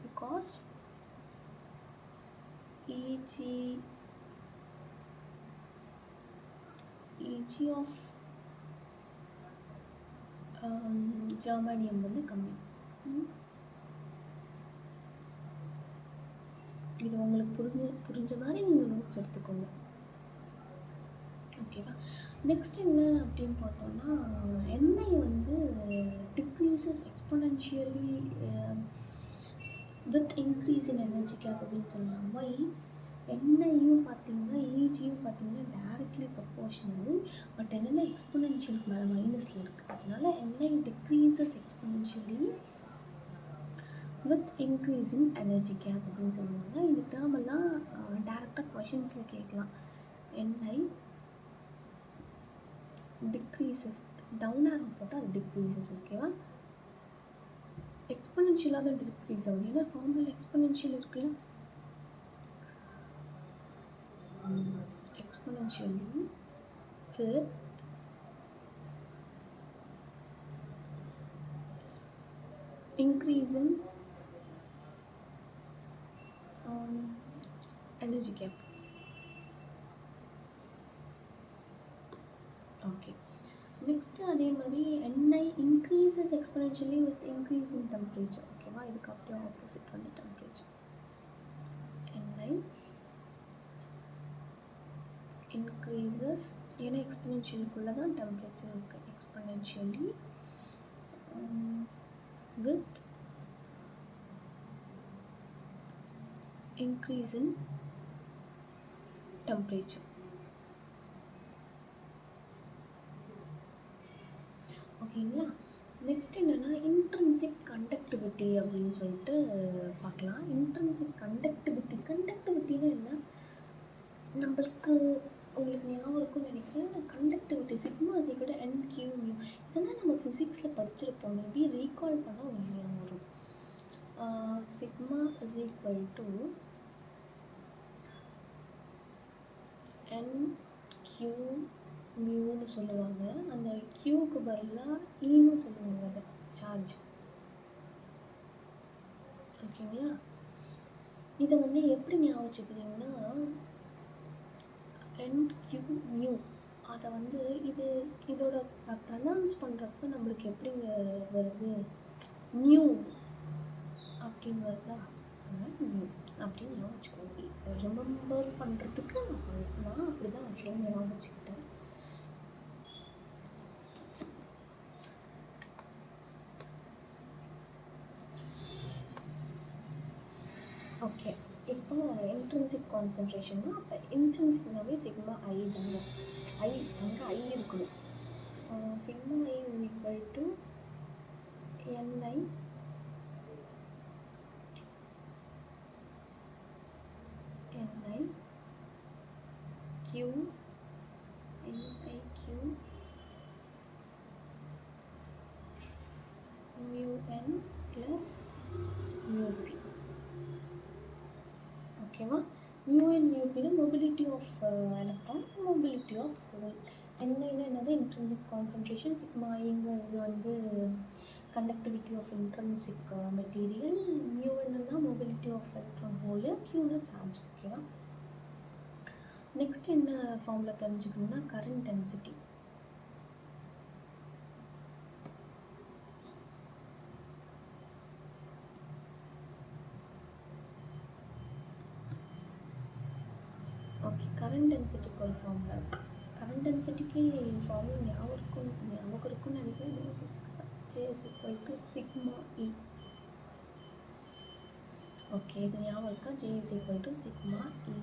because Eg of ஜெர்மானியம் வந்து கம்மி. இது உங்களுக்கு புரிஞ்ச மாதிரி நீங்கள் நோட்ஸ் எடுத்துக்கோங்க. ஓகேவா? நெக்ஸ்ட் என்ன அப்படின்னு பார்த்தோம்னா NI வந்து decreases exponentially with increase in energy gap அப்படின்னு சொல்லலாம். வை NIயும் பார்த்தீங்கன்னா EGயும் பார்த்தீங்கன்னா டைரக்ட்லி ப்ரொபோர்ஷனல், பட் என்னென்னா எக்ஸ்பொனென்ஷியலுக்கு மேலே மைனஸில் இருக்குது, அதனால NI decreases exponentially with increase in energy gap அப்படின்னு சொல்லுவாங்க. இந்த டேர்ம் எல்லாம் டேரெக்டாக கொஷின்ஸில் கேட்கலாம். NI டிக்ரீசஸ், டவுன் ஆரோ போட்டால் அது டிக்ரீசஸ். ஓகேவா? எக்ஸ்பொனென்ஷியலாக தான் டிக்ரீஸ் ஆகும், ஏன்னா ஃபார்முலா எக்ஸ்பொனென்ஷியல் இருக்குல்ல. exponentially with increase in energy gap. Okay, next அதே மாதிரி NI increases exponentially with increase in temperature. ஓகேவா? இதுக்கு அப்படியே ஆப்போசிட் வந்து டெம்பரேச்சர். NI increases, ஏன்னா எக்ஸ்பொனென்ஷியலுக்குள்ளே தான் டெம்பரேச்சர் இருக்குது, exponentially with increase in temperature. ஓகேங்களா? நெக்ஸ்ட் என்னென்னா இன்ட்ரின்சிக் கண்டக்டிவிட்டி அப்படின்னு சொல்லிட்டு பார்க்கலாம். இன்ட்ரின்சிக் கண்டக்டிவிட்டினா என்ன, நம்மளுக்கு உங்களுக்கு ஞாபகம் இருக்கும்னு நினைக்கிறேன். Conductivity sigma is equal to NQ mu, இதெல்லாம் நம்ம ஃபிசிக்ஸில் படிச்சிருப்போம், மேபி ரீகால் பண்ணால் உங்களுக்கு ஞாபகம் வரும். Sigma is equal to NQ மியூன்னு சொல்லுவாங்க. அந்த Qக்கு பதிலாக ஈன்னு சொல்லுவாங்க, அதை சார்ஜ். ஓகேங்களா? இதை வந்து எப்படி ஞாபகம் வச்சுக்கிறீங்கன்னா NQ மியூ, அதை வந்து இதோட ப்ரனவுன்ஸ் பண்ணுறப்ப நம்மளுக்கு எப்படிங்க வருது, நியூ அப்படின்னு வருதா, அதனால் நியூ அப்படின்னு ஞாபகம் வச்சுக்கோங்க. ரிமெம்பர் பண்ணுறதுக்கு நான் அப்படி தான் ஆக்சுவலாக ஞாபகம் வச்சுக்கிட்டேன். ஓகே, இப்போ இன்ட்ரின்சிக் கான்சன்ட்ரேஷன்னா அப்போ இன்ட்ரின்சிக்னாவே சிக்மா ஐ தாங்க. ஐ அங்கே ஐ இருக்கணும். Sigma I is equal to NI NI Q NI Q mu N plus mu P. ஓகேவா? மியூ அண்ட் மியூ பினா mobility of electron, mobility of hole. என்னன்னா என்னது இன்ட்ரின்சிக் கான்சன்ட்ரேஷன், சிக்மா ஐங்கிறது வந்து conductivity of intrinsic material, mu என்னன்னா mobility of electron hole, கியூனா charge. ஓகேவா? Next என்ன ஃபார்முலா தெரிஞ்சுக்கணும்னா கரண்ட் டென்சிட்டி. ஓகே, கரண்ட் டென்சிட்டிக்கு ஒரு ஃபார்முலா இருக்குது. கரண்ட் டென்சிட்டிக்கு ஃபார்முலா ஞாபகம் இருக்கும்னு நினைக்கிறேன். இது ஃபிசிக்ஸ் தான். J is equal to sigma E. Okay, இது ஞாபகம் இருக்கா? J is equal to sigma E.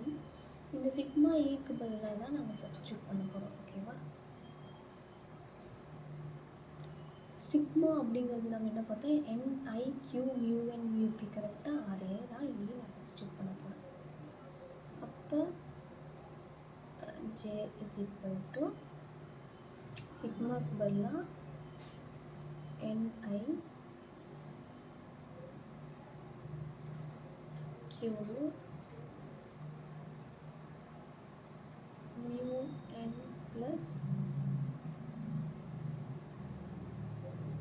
இந்த சிக்மா இக்கு பதிலாக தான் நம்ம சப்ஸ்டியூட் பண்ண போகிறோம். ஓகேவா? சிக்மா அப்படிங்கிறது நம்ம என்ன பார்த்தோம்? NI Q mu N mu P. கரெக்டாக அதே தான் இங்கேயும் நான் சப்ஸ்டியூட் பண்ண போகிறேன். அப்போ J is equal to சிக்மாக்கு பதிலாக NI Q mu N plus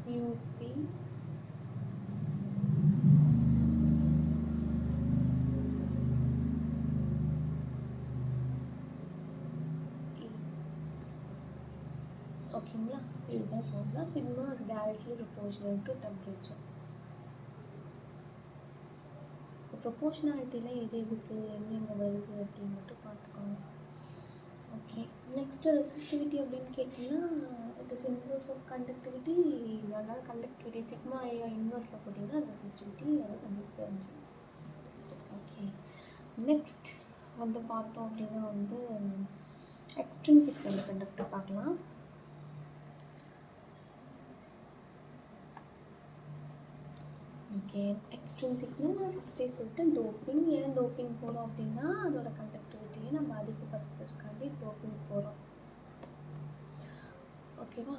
mu P ஓகேங்களா? இதுதான் formula. Sigma is directly proportional to temperature. ப்ரொபோர்ஷனாலிட்டியில் எது எதுக்கு என்னெங்க வருது அப்படின்னு மட்டும் பார்த்துக்கோங்க. ஓகே, நெக்ஸ்ட்டு ரெசிஸ்டிவிட்டி அப்படின்னு கேட்டிங்கன்னா it is inverse of conductivity. அதனால் கண்டக்டிவிட்டி சிக்மா ஐ இன்வர்ஸில் போட்டிங்கன்னா ரெசிஸ்டிவிட்டி அது நம்மளுக்கு தெரிஞ்சிடும். ஓகே, நெக்ஸ்ட் வந்து பார்த்தோம் அப்படின்னா வந்து எக்ஸ்ட்ரின்சிக் செமிகண்டக்டர் பார்க்கலாம். ஓகே, எக்ஸ்ட்ரின்சிக்னால் நான் ஃபஸ்ட்டே சொல்லிட்டேன் டோப்பிங். ஏன் டோப்பிங் போகிறோம் அப்படின்னா அதோட கண்டக்டிவிட்டியை நம்ம அதிகப்படுத்துறதுக்காண்டி டோப்பிங் போகிறோம். ஓகேவா?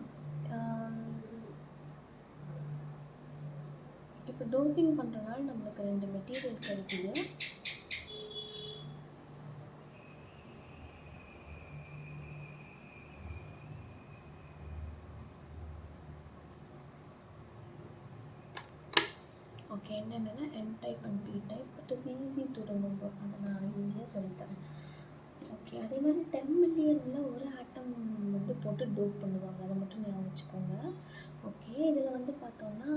இப்போ டோப்பிங் பண்ணுறதுனால நம்மளுக்கு 2 மெட்டீரியல் கிடைக்குது. ஓகே, என்னென்னா N type and P type. It is easy to remember. அதை நான் ஈஸியாக சொல்லித்தரேன். ஓகே, அதே மாதிரி 10 மில்லியனில் ஒரு ஆட்டம் வந்து போட்டு டோப் பண்ணுவாங்க. அதை மட்டும் ஞாபகம் வச்சுக்கோங்க. ஓகே, இதில் வந்து பார்த்தோன்னா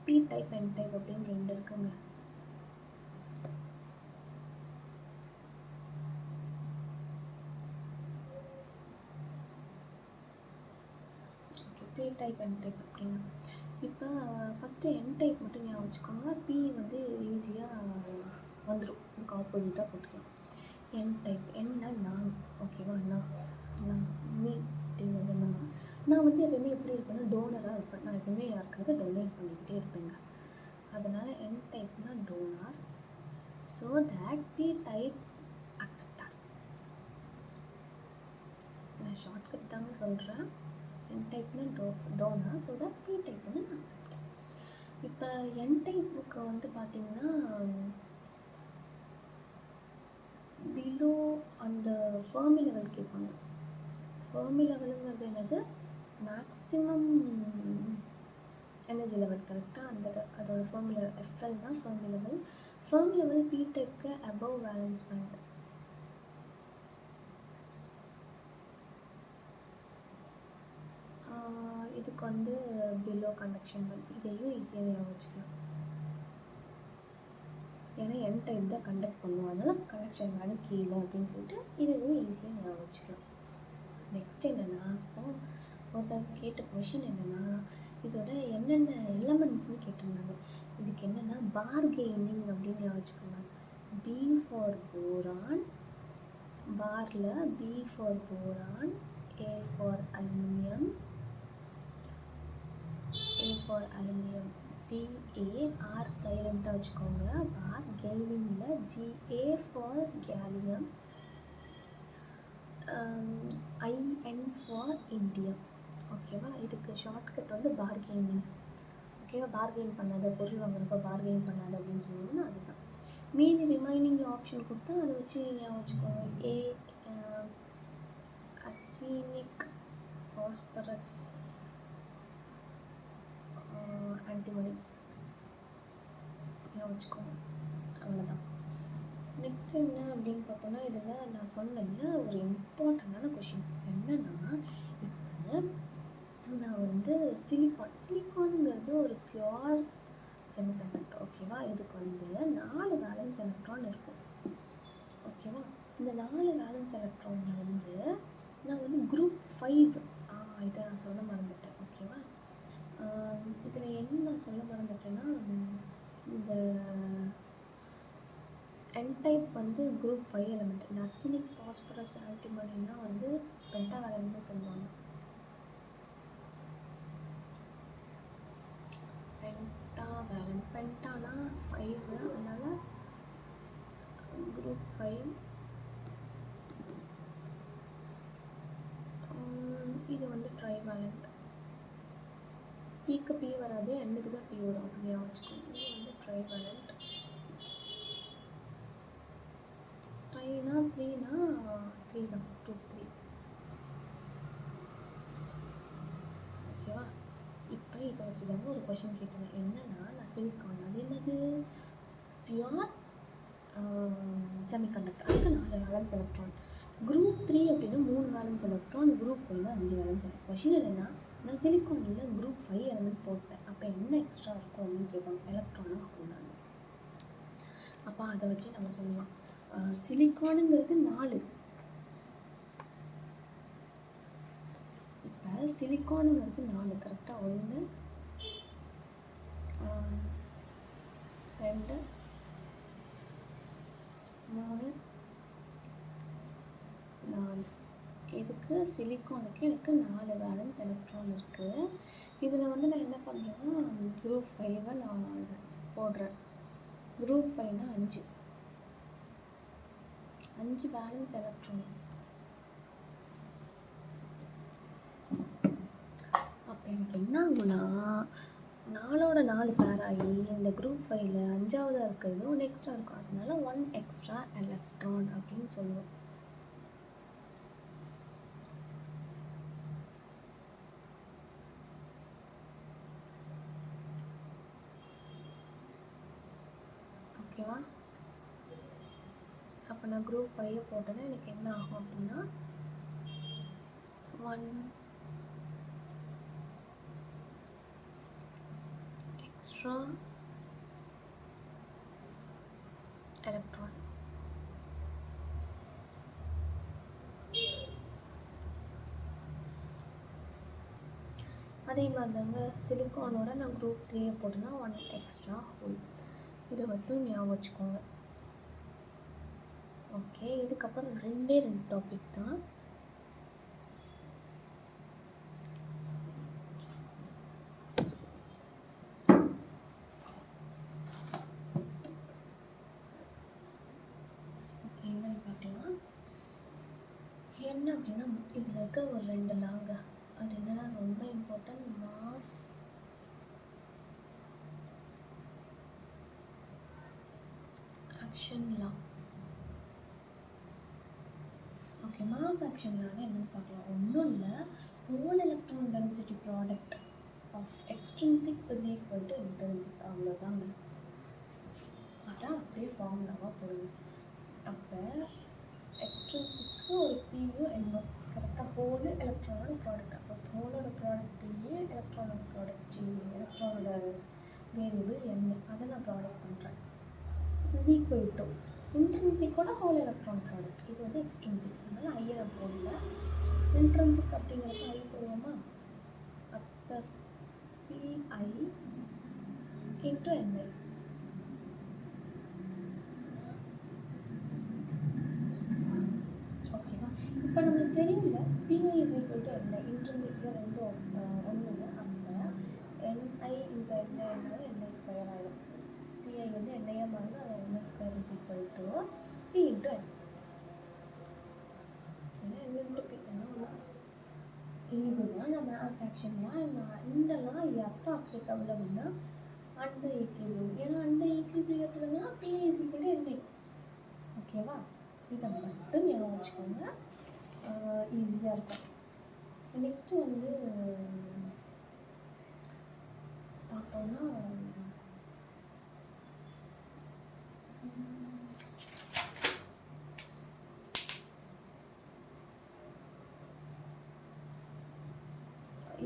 பி டைப் என் டைப் அப்படின்னு 2 இருக்குங்க. Okay, P type N type அப்படின்னா இப்போ ஃபஸ்ட்டு என் டைப் மட்டும் ஞாபகம் வச்சுக்கோங்க. பி வந்து ஈஸியாக வந்துடும், இதுக்கு ஆப்போசிட்டாக போட்டுக்கலாம். என் டைப் என்ன நான். ஓகேவா? நான் மீ அப்படிங்கிறது நான் வந்து எப்பவுமே எப்படி இருப்பேன்னா டோனராக இருப்பேன். நான் எப்பவுமே யாருக்காவது டொனேட் பண்ணிக்கிட்டே இருப்பேங்க. அதனால் என் டைப்னா donor. So that P type acceptor. நான் ஷார்ட்கட் தாங்க சொல்கிறேன். என் டைப்னா donor. So that P type வந்து நான் அக்செப்டேன். இப்போ என் டைப்புக்கு வந்து பார்த்திங்கன்னா பிலோ அந்த ஃபர்மி லெவல் கேட்பாங்க. ஃபர்மி லெவலுங்கிறது என்னது? Maximum energy level. கரெக்டாக அதோட ஃபர்மி லெவல் எஃப்எல் தான் Fermi level. Fermi level P டைப்க்கு அபவ் வேலன்ஸ் பேண்ட். இதுக்கு வந்து பிலோ கண்டக்ஷன் பேண்ட். இதையும் ஈஸியாக ஞாபகம் வச்சுக்கலாம். ஏன்னா என் டைப் தான் கண்டக்ட் பண்ணுவோம், அதனால் கண்டக்ஷன் பேண்ட் கீழே அப்படின்னு சொல்லிட்டு இதையும் ஈஸியாக ஞாபகம் வச்சுக்கலாம். நெக்ஸ்ட் என்னென்னா ஒருத்தர் கேட்ட கொஷின் என்னென்னா இதோட என்னென்ன எலமெண்ட்ஸ்னு கேட்டிருந்தாங்க. இதுக்கு என்னென்னா பார்கெய்னிங் அப்படின்னு ஞாபகம் வச்சுக்கோங்க. B ஃபார் போரான், பாரில் B for boron, A for aluminium, A for aluminium, PA, R சைலண்ட்டாக வச்சுக்கோங்க, பார் கெய்லிங்கில் GA for gallium, IN for indium. ஓகேவா, இதுக்கு ஷார்ட்கட் வந்து பார்கெனிங். ஓகேவா, பார்கெயின் பண்ணாத, பொருள் வாங்குறப்ப பார்கெயின் பண்ணாத அப்படின்னு சொன்னீங்கன்னா அதுதான். மீதி ரிமைனிங்கில் ஆப்ஷன் கொடுத்தா அதை வச்சு ஞாபகம் வச்சுக்கோங்க. A அர்சீனிக், பாஸ்பரஸ், ஆன்டிமனி ஞாபகம் வச்சுக்கோங்க. அவ்வளோதான். நெக்ஸ்ட் என்ன அப்படின்னு பார்த்தோன்னா, இதில் நான் சொன்னேன்ல ஒரு இம்பார்ட்டண்டான கொஷின் என்னென்னா, இப்போ நான் வந்து சிலிக்கானுங்கிறது ஒரு பியூர் செமிகண்டக்டர். ஓகேவா, இதுக்கு வந்து 4 வேலன்ஸ் எலக்ட்ரான் இருக்கும். ஓகேவா, இந்த 4 வேலன்ஸ் எலக்ட்ரானில் வந்து நான் வந்து குரூப் 5 இதை நான் சொல்ல மறந்துட்டேன். ஓகேவா, இதில் என்ன நான் சொல்ல மறந்துட்டேன்னா, இந்த N டைப் வந்து குரூப் 5 எலிமெண்ட். இந்த அர்சனிக், பாஸ்பரஸ், ஆன்டிமனின்னா வந்து பென்டாவேலன்ட்னு சொல்லுவாங்க. பென்டாவேலன்ட், பென்டானா 5, அதனால் குரூப் 5. இது வந்து ட்ரைவேலண்ட். Pக்கு P வராது, Nக்கு தான் P வரும். அப்படியா வச்சுக்கோங்க. இது வந்து ட்ரைவேலண்ட். ட்ரைனா 3னா 3 தான், குரூப் 3. ஓகேவா, இப்போ இதை வச்சுதாங்க ஒரு கொஷின் கேட்டேன். என்னன்னா, நான் சிலிக்கான் அது என்னது பியூர் செமிகண்டக்டர், அதுக்கு 4 வேலன்ஸ் எலக்ட்ரான். குரூப் 3 அப்படின்னா 3 valence electron, group 5 5 valence electron. Question என்னென்னா, நான் சிலிக்கானில் குரூப் 5 எலிமெண்ட் போட்டேன், அப்போ என்ன எக்ஸ்ட்ரா இருக்கும் அப்படின்னு கேட்பாங்க. எலக்ட்ரானாக கொண்டாங்க. அப்போ அதை வச்சு நம்ம சொல்லலாம். சிலிக்கானுங்கிறது 4. இப்போ சிலிக்கானுங்கிறது 4 கரெக்டாக. 1 2 3 4. இதுக்கு சிலிக்கானுக்கு எனக்கு 4 வேலன்ஸ் எலக்ட்ரான் இருக்குது. இதில் வந்து நான் என்ன பண்ணுறேன்னா, குரூப் 5 நான் போடுறேன். குரூப் 5னா 5 வேலன்ஸ் எலக்ட்ரான். அப்போ எனக்கு என்ன ஆகுனா, 4ஓட 4 பேர் ஆகி இந்த குரூப் 5ல் 5ஆவதாக இருக்கிறது ஒன்று எக்ஸ்ட்ரா இருக்கும். அதனால 1 எக்ஸ்ட்ரா எலக்ட்ரான் அப்படின்னு சொல்லுவோம். ஓகேவா, அப்போ நான் குரூப் 5 போட்டேன்னா எனக்கு என்ன ஆகும் அப்படின்னா 1 எக்ஸ்ட்ரா எலக்ட்ரான். அதே மாதிரி தாங்க சிலிக்கானோட நான் குரூப் 3 போட்டேன்னா 1 எக்ஸ்ட்ரா ஹோல். இதை மட்டும் ஞாபகம் வச்சுக்கோங்க. ஓகே, இதுக்கப்புறம் 2 டாபிக் தான். ஓகே, என்னன்னு பார்த்தீங்கன்னா என்ன அப்படின்னா, இதில் இருக்க ஒரு 2 லாங்க, அது என்னன்னா ரொம்ப important. Mass action law. Okay, mass action லானா என்னன்னு பார்க்கலாம். ஒன்றும் இல்லை, hole electron density product of extrinsic is equal to intrinsic. அவ்வளோதாங்க. அதான் அப்படியே ஃபார்முலாவாக போடுங்க. அப்போ எக்ஸ்ட்ரின்சிக்கு ஒரு பியும் என்னும் கரெக்டாக ஹோலு எலக்ட்ரானோட ப்ராடக்ட். அப்போ ஹோலோட ப்ராடக்ட் பிஏ, எலக்ட்ரானோட ப்ராடக்ட் ஜி, எலக்ட்ரானோட வேரியபிள் என், அதை நான் ப்ராடக்ட் பண்ணுறேன். இஸ் ஈக்குவல் டு இன்ட்ரின்சிக்கோட ஹோல் எலக்ட்ரான் ப்ராடக்ட். இது வந்து எக்ஸ்ட்ரின்சிக், அதனால ஐயை போடல. இன்ட்ரின்சிக் அப்படிங்கிறப்ப ஐ போடுவோமா. அப்போ பிஐ இன்ட்டு என்ஐ. இன்ட்ரின்சிக்கில் ரெண்டும் ஒன்று. அப்போ NI இன்ட்டு NI இருந்தாலும் NI ஸ்கொயர் ஆகிடும். PI வந்து NIயாக மாறுது, அது NI square is equal to P into N. ஏன்னா N இன்ட்டு P இதுதான் நான் மேத்ஸ் ஆக்ஷன்லாம் இந்தலாம் எப்போ அப்ளிகபிள் அப்படின்னா அண்டர் ஈக்லிபிரியம். ஏன்னா அண்டர் ஈக்லிபிரியத்தில் தான் PI is equal to NI. ஓகேவா? இதை மட்டும் ஞாபகம் வச்சுக்கோங்க, ஈஸியாக இருக்கும். நெக்ஸ்ட்டு வந்து பார்த்தோன்னா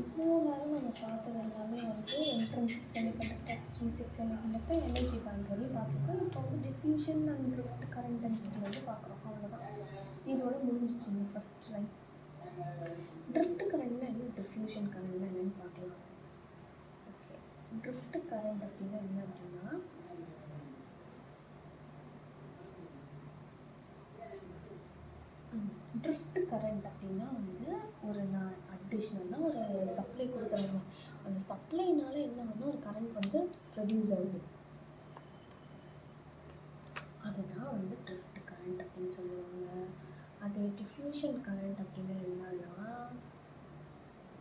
இவ்வளோ நேரம் நம்ம பார்த்தது எல்லாமே வந்து intrinsic semiconductor, extrinsic semiconductor, energy band வரையும் பார்த்துருக்கோம். இப்போ வந்து diffusion and drift current density வந்து பார்க்குறோம். அவ்வளோதான், இதோட முடிஞ்சிச்சுங்க ஃபஸ்ட் லைன். ட்ரிஃப்ட் கரண்ட்னா என்ன, டிஃப்யூஷன் கரண்ட்னா என்னன்னு பார்க்கலாம். ஓகே, ட்ரிஃப்ட் கரண்ட் அப்படின்னா என்ன அப்படின்னா ட்ரிஃப்ட் கரண்ட் அப்படின்னா வந்து ஒரு நான் அடிஷ்னலாக ஒரு சப்ளை கொடுக்குறாங்க. அந்த சப்ளைனால என்ன ஆகுதுன்னா ஒரு கரண்ட் வந்து ப்ரொடியூஸ் ஆகுது. அதுதான் வந்து ட்ரிஃப்ட் கரண்ட் அப்படின்னு சொல்லுவாங்க. அதே டிஃப்யூஷன் கரண்ட் அப்படின்னா என்னன்னா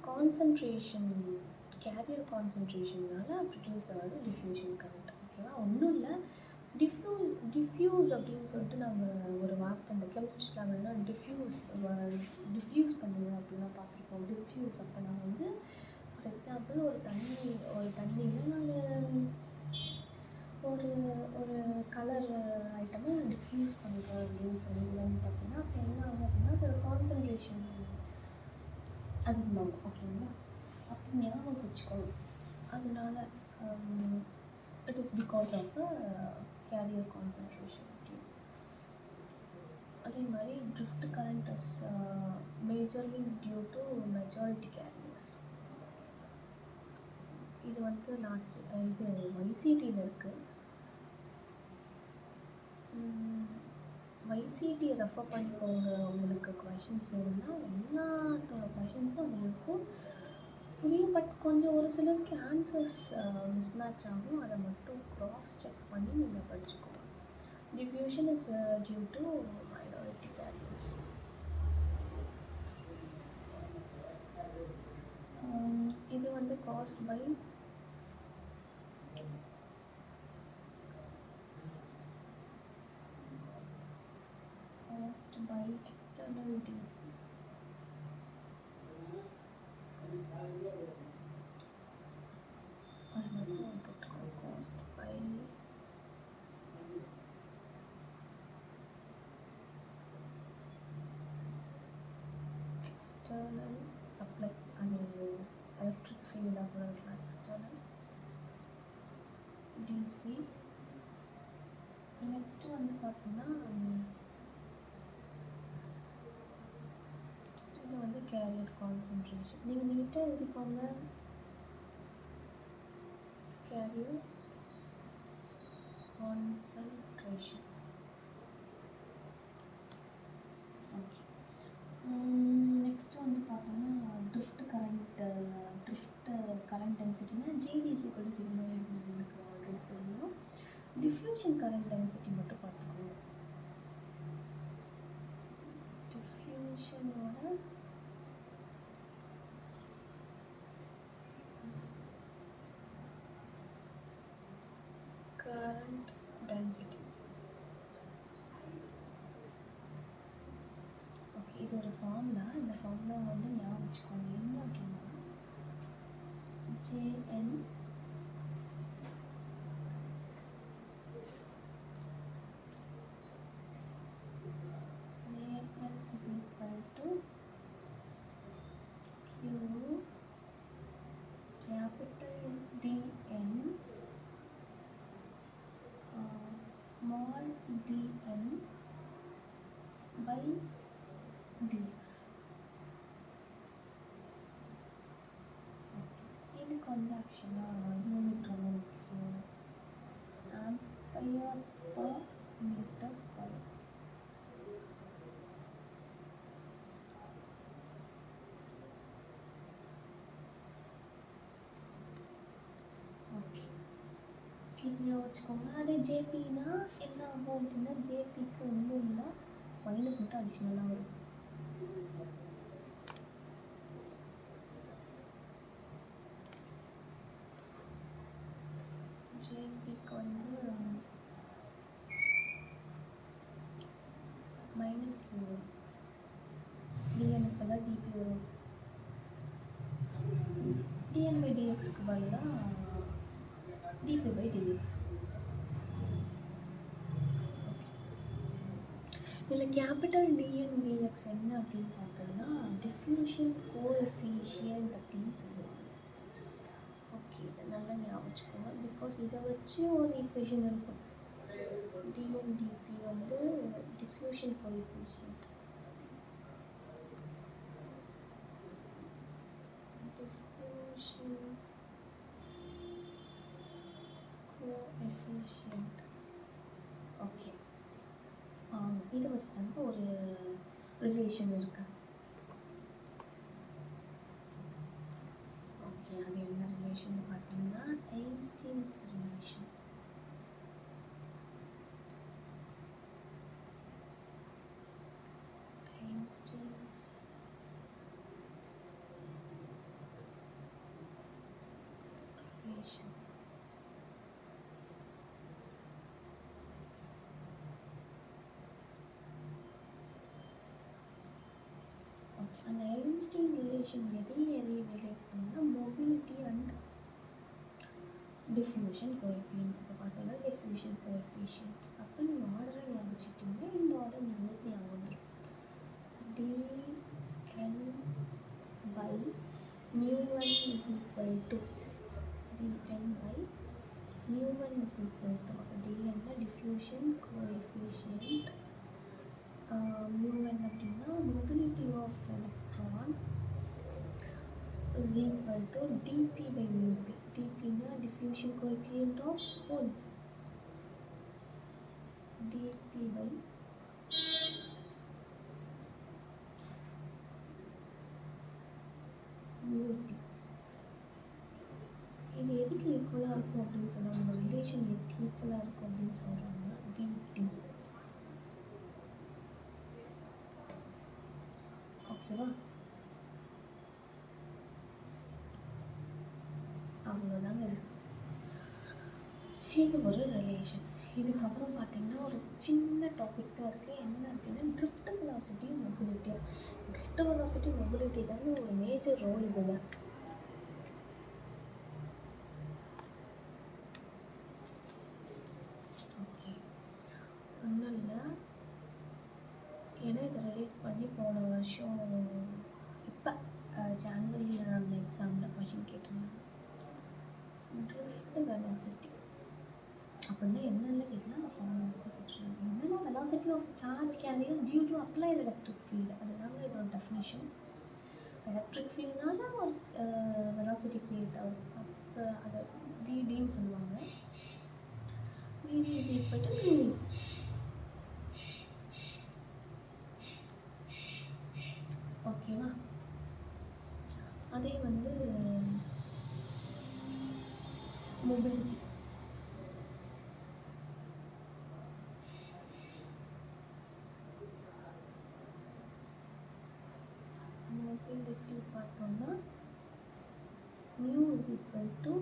கான்சன்ட்ரேஷன், கேரியர் கான்சன்ட்ரேஷன்னால ப்ரொடியூஸ் ஆகுது டிஃப்யூஷன் கரண்ட். ஓகேவா? ஒன்றும் இல்லை, டிஃப்யூஸ் அப்படின்னு சொல்லிட்டு நம்ம ஒரு வார்த்தை இந்த கெமிஸ்ட்ரி லெவல்னா டிஃப்யூஸ் பண்ணுங்க அப்படின்லாம் பார்த்துருப்போம். டிஃப்யூஸ் அப்போ நான் வந்து ஃபார் எக்ஸாம்பிள் ஒரு தண்ணியில் நாங்கள் ஒரு ஒரு கலர் ஐட்டமை டிஃப்யூஸ் பண்ணுறோம் அப்படின்னு சொல்லுவோம்னு பார்த்தீங்கன்னா அப்போ என்ன ஆகும் அப்படின்னா அதோட கான்சன்ட்ரேஷன் அதிகமாகும். ஓகேங்களா? அப்போ ஞாபகம் வச்சுக்கணும். அதனால it is because of carrier concentration. அதே மாதிரி drift current is majorly due to majority carriers. இது வந்து இது YCTயில் இருக்குது. YCTயை ரெஃபர் பண்ணிக்கோங்க. உங்களுக்கு கொஷின்ஸ் வேணும்னா எல்லாத்தோட கொஷின்ஸும் அங்கே இருக்கும், புரியும். பட் கொஞ்சம் ஒரு சிலருக்கு ஆன்சர்ஸ் மிஸ்மேட்ச் ஆகும். அதை மட்டும் க்ராஸ் செக் பண்ணி நீங்கள் படிச்சுக்கோங்க. Diffusion is due to minority carriers. இது வந்து caused by external DC. Caused by external supply and electric field of external DC. Next வந்து பார்த்தோம்னா இது வந்து கேரியர் கான்சன்ட்ரேஷன். நீங்கள் நீட்டாக எழுதிக்கோங்க, கேரியர் கான்சன்ட்ரேஷன். ஓகே, நெக்ஸ்ட் வந்து பார்த்தோம்னா ட்ரிஃப்ட் கரண்ட் டென்சிட்டினா GDC கூட சிக்மா எனக்கு ஆல்ரெடி தெரியும். டிஃப்யூஷன் கரண்ட் டென்சிட்டி மட்டும் பார்த்துக்கோங்க. டிஃப்யூஷனோட கரண்ட் டென்சிட்டி. ஓகே, இது ஒரு ஃபார்முலா. இந்த ஃபார்முலா வந்து ஞாபகம் வச்சுக்கோங்க. என்ன அப்படின்னா JN is equal to Q capital DN small dn by dx. இதுக்கு வந்து ஆக்சுவலாக யூனிட் ரொம்ப முக்கியம். Ampere per metre square. இது ஞாபகம் வச்சுக்கோங்க. அதே ஜேபின்னா என்ன ஆகும் அப்படின்னா, ஜேபிக்கு வந்து இல்லை மைனஸ் மட்டும் அடிஷ்னலாக வரும். ஜேபிக்கு வந்து மைனஸ் q வரும். டிஎனுக்கு பதிலாக டிபி வரும். டிஎன் பை டிஎக்ஸ்க்கு பதிலாக டிபி பை டிஎக்ஸ். இதில் கேபிட்டல் டிஎன் டிஎக்ஸ் என்ன அப்படின்னு பார்த்தோம்னா டிஃப்யூஷன் கோஎஃபிஷியன்ட் அப்படின்னு சொல்லுவாங்க. ஓகே, இதை நல்லா ஞாபகம் வச்சுக்கோங்க. பிகாஸ் இதை வச்சு ஒரு ஈக்குவேஷன் இருக்கும். டிஎன் டிபி வந்து diffusion coefficient. Diffusion coefficient. Okay, இதை வச்சு தாங்க ஒரு ரிலேஷன் இருக்கு. ஓகே, அது என்ன ரிலேஷன் பார்த்தீங்கன்னா ஐன்ஸ்டீன்ஸ் ரிலேஷன். Einstein's relation. அந்த ஐன்ஸ்டீன் ரிலேஷன் எதை ரிலேட் பண்ணால் மொபிலிட்டி அண்ட் டிஃப்யூஷன் கோஎஃபிஷியன்ட். இப்போ பார்த்தோன்னா டிஃப்யூஷன் கோஎஃபிஷியன்ட். அப்போ நீங்கள் ஆர்டரை ஞாபகம் வச்சுக்கிட்டீங்கன்னா இந்த ஆர்டர் உங்களுக்கு ஞாபகம் வந்துடும். dn by μ1 is equal to dn by μ1 is equal to அப்போ dnனா டிஃப்யூஷன் கோஎஃபிஷியன்ட். μn அப்படின்னா mobility of electron is equal to dp by μp. dp na diffusion coefficient of holes. dp by μp. இது எதுக்கு ஈக்குவலாக இருக்கும் அப்படின்னு சொன்னாங்க. இந்த relation எதுக்கு ஈக்குவலாக இருக்கும் அப்படின்னு சொல்கிறாங்க. vt. ஓகேவா? அவ்வளோதாங்க. இது ஒரு ரிலேஷன். இதுக்கப்புறம் பார்த்தீங்கன்னா ஒரு சின்ன டாபிக் தான் இருக்குது. என்ன அப்படின்னா drift velocity mobility. Drift velocity mobility தாங்க ஒரு மேஜர் ரோல் இதில். ஓகே, ஒன்றும் இல்லை. ஏன்னா இதை ரிலேட் பண்ணி போன வருஷம் இப்போ ஜான்வரியில் நடந்த எக்ஸாமில் கொஷின் கேட்டிருந்தாங்க. ட்ரிஃப்ட் வெலாசிட்டி அப்படின்னா என்னென்ன கேட்கலாம். அந்த ஃபார்முலாஸ் தான் கேட்டிருந்தாங்க. என்னென்னா velocity of charge carriers due to applied electric field. அதுதாங்க இதோட டெஃபினேஷன். எலக்ட்ரிக் ஃபீல்டுனால ஒரு வெலாசிட்டி க்ரியேட் ஆகும். அப்போ அதை விடின்னு சொல்லுவாங்க. விடி இஸ் ஈக்குவல் டு மியூ. ஓகேவா? அதே வந்து மொபிலிட்டி. மொபிலிட்டி பார்த்தோம்னா மியூ இஸ் ஈக்குவல் டு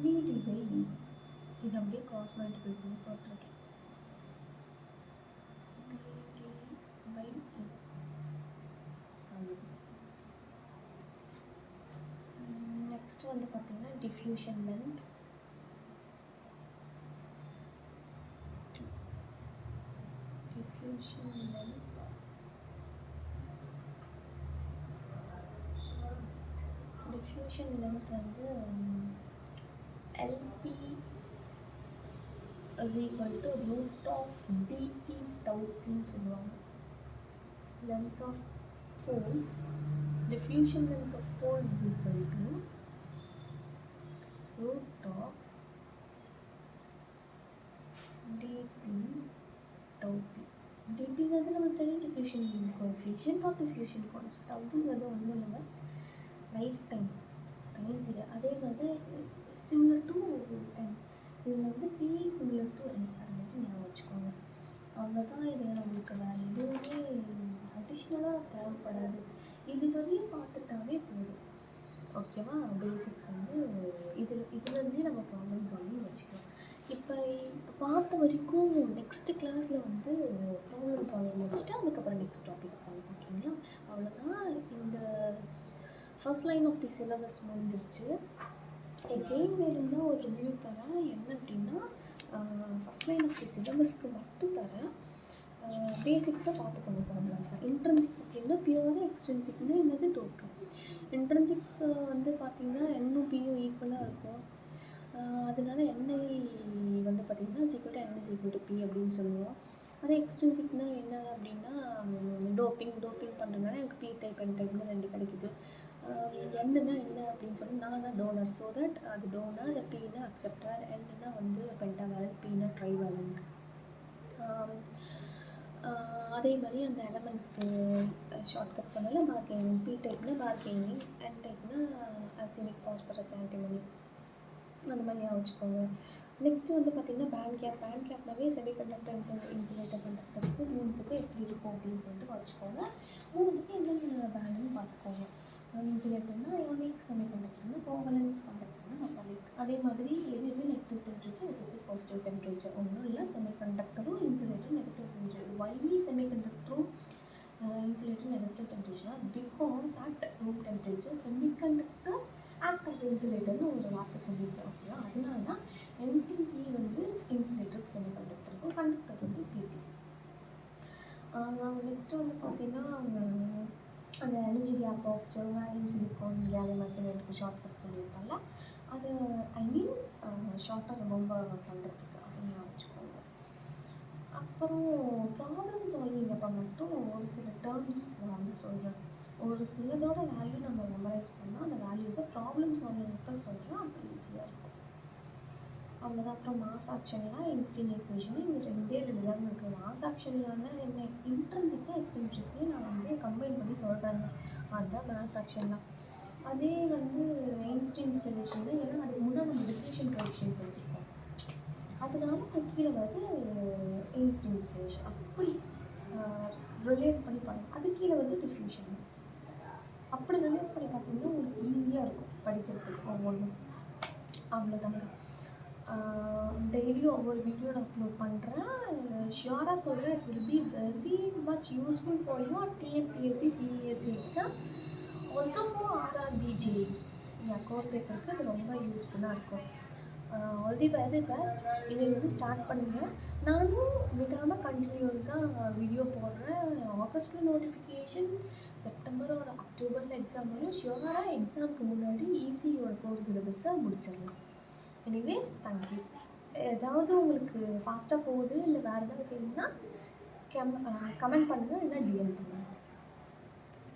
விடி பை இ. இது அப்படியே கிராஸ் மல்டிபிள் பண்ணி போட்டிருக்கேன். விடி பை இ. நெக்ஸ்ட் வந்து பார்த்தீங்கன்னா டிஃப்யூஷன் லென்த். டிஃப்யூஷன் லென்த் வந்து LP is equal to root of dp tau ன்னு சொல்லுவாங்க. length of poles, diffusion length of poles is equal to root of dp tau p. dpங்கிறது நமக்கு தெரியும் diffusion coefficient of diffusion constant. அப்படிங்கிறது ஒன்றும் இல்லை, life time main theory. அதே மாதிரி சிமிலர் டு N. இதில் வந்து P சிமிலர் டு N, அதை மட்டும் ஞாபகம் வச்சுக்கோங்க. அவ்வளோதான். இது நம்மளுக்கு வேறு எதுவுமே அடிஷ்னலாக தேவைப்படாது. இது வரையும் பார்த்துட்டாவே போதும். ஓகேவா? பேசிக்ஸ் வந்து இதுலேருந்தே நம்ம ப்ராப்ளம் சால்விங் வச்சுக்கலாம். இப்போ பார்த்த வரைக்கும் நெக்ஸ்ட்டு கிளாஸில் வந்து ப்ராப்ளம் சால்விங் வச்சுட்டு அதுக்கப்புறம் நெக்ஸ்ட் டாபிக் போகலாம். ஓகேங்களா? அவ்வளோதான். இந்த first line of the syllabus முடிஞ்சிருச்சு. எகெயின் வேணும்னா ஒரு ரிவ்யூ தரேன். என்ன அப்படின்னா ஃபர்ஸ்ட் லைன் ஆஃப் தி சிலபஸ்க்கு மட்டும் தரேன். பேசிக்ஸாக பார்த்துக்கோங்க ப்ராப்ளம்ஸில். இன்ட்ரென்சிக் அப்படின்னா பியூர், எக்ஸ்ட்ரென்சிக்னா என்னது டோட்டல். இன்ட்ரென்சிக் வந்து பார்த்திங்கன்னா N-ம் P-யும் ஈக்குவலாக இருக்கும். அதனால NI வந்து பார்த்திங்கன்னா N=P அப்படின்னு சொல்லுவோம். அதே எக்ஸ்ட்ரென்சிக்னா என்ன அப்படின்னா டோப்பிங் பண்ணுறதுனால எனக்கு P டைப் N டைப்னு 2 கிடைக்குது. Nன்னா என்ன அப்படின்னு சொல்லி நானா டோனர், ஸோ தட் அது டோனர், Pனா அக்செப்டர், Nன்னா வந்து பென்டாவேலண்ட், Pனா ட்ரைவேலண்ட். அதே மாதிரி அந்த எலமெண்ட்ஸ்க்கு ஷார்ட்கட் சொன்னால பார்கெனிங். P டைப்னா பார்கெனிங், N டைப்னா அர்செனிக், பாஸ்பரஸ், ஆன்டிமனி. அந்த மாதிரி ஞாபகம் வச்சுக்கோங்க. நெக்ஸ்ட்டு வந்து பார்த்திங்கன்னா பேண்ட் கேப்னாவே செமிகண்டக்டர், இன்சுலேட்டர், கண்டக்டருக்கு மூணுத்துக்கும் எப்படி இருக்கும் அப்படின்னு சொல்லிட்டு வச்சுக்கோங்க. மூணுத்துக்கும் என்னென்ன பேண்டுன்னு பார்த்துக்கோங்க. இன்சுலேட்டர்னா அயோனிக், செமிகண்டக்டர்னா கோவலன்ட், கண்டக்டர்னா மெட்டாலிக். அதே மாதிரி எது நெகட்டிவ் டெம்பரேச்சர், எது பாசிட்டிவ் டெம்பரேச்சர். ஒன்றும் இல்லை, செமிகண்டக்டரும் இன்சுலேட்டரும் நெகட்டிவ் டெம்பரேச்சர். ஒய் செமிகண்டக்டரும் insulator negative temperature? Because at room temperature semiconductor act of இன்சுலேட்டர்னு ஒரு வார்த்தை சொல்லியிருக்கேன். ஓகேவா? அதனால தான் NTC வந்து இன்சுலேட்டருக்கு, செமிகண்டக்டருக்கும், கண்டக்டர் வந்து PTC. நெக்ஸ்ட்டு வந்து பார்த்திங்கன்னா அந்த energy gap of germanium, silicon, gallium ஆர்சனைடுக்கு ஷார்ட்கட் சொல்லியிருக்காங்க. அது ஷார்ட்டாக ரொம்ப பண்ணுறதுக்கு அதை ஞாபகம் வச்சுக்கோங்க. அப்புறம் ப்ராப்ளம் சால்விங் அப்போ மட்டும் ஒரு சில டேர்ம்ஸ் நான் வந்து சொல்கிறேன். ஒரு சிலதோட வேல்யூ நம்ம மெமரைஸ் பண்ணால் அந்த வேல்யூஸை ப்ராப்ளம் சால்விங் அப்போ சொல்கிறேன். அப்படி ஈஸியாக இருக்கும். அவ்வளோதான். அப்புறம் மாஸ் ஆக்ஷன்லாம் இன்ஸ்டின் ஈக்குவேஷன் இது 2 தான் இருக்குது. மாஸ் ஆக்ஷன்லான என்ன இன்ட்ரென்சிக்கும் எக்ஸென்ட்ரிக்கையும் நான் வந்து கம்பைன் பண்ணி சொல்கிறேங்க. அதுதான் மாஸ் ஆக்ஷன்லாம். அதே வந்து ஐன்ஸ்டீன்ஸ் ரிலேஷன் தான். ஏன்னா அதுக்கு முன்னாடி நம்ம டிஃப்யூஷன் கோஎஃபிஷியன்ட் வச்சுருக்கோம். அதனால கீழே வந்து ஐன்ஸ்டீன்ஸ் ரிலேஷன் அப்படி ரிலேட் பண்ணி பண்ணணும். அது கீழே வந்து டிஃப்யூஷன். அப்படி ரிலேட் பண்ணி பார்த்தீங்கன்னா உங்களுக்கு ஈஸியாக இருக்கும் படிக்கிறதுக்கு ஒவ்வொன்றும். அவ்வளோதாங்க. டெய்லியும் ஒவ்வொரு வீடியோ நான் அப்லோட் பண்ணுறேன். ஷியோராக சொல்கிறேன், it will be very much useful for you TNPSC, CESE exam, also for RRBJ. Core பேப்பருக்கு அது ரொம்ப யூஸ்ஃபுல்லாக இருக்கும். All the very best. இதிலிருந்து ஸ்டார்ட் பண்ணுங்கள். நானும் விடாமல் கண்டினியூஸாக வீடியோ போடுறேன். ஆகஸ்ட்டில் நோட்டிஃபிகேஷன், செப்டம்பர் ஒரு அக்டோபரில் எக்ஸாம் வரும். ஷியோராக எக்ஸாமுக்கு முன்னாடி ஈஸியோட கோர்ஸ் சிலபஸை முடிச்சிடலாம். Anyways, thank you. ஏதாவது உங்களுக்கு ஃபாஸ்ட்டாக போகுது இல்லை வேறு ஏதாவது கேளுங்கன்னா கமெண்ட் பண்ணுங்கள், இல்லைன்னா DM பண்ணுங்கள்.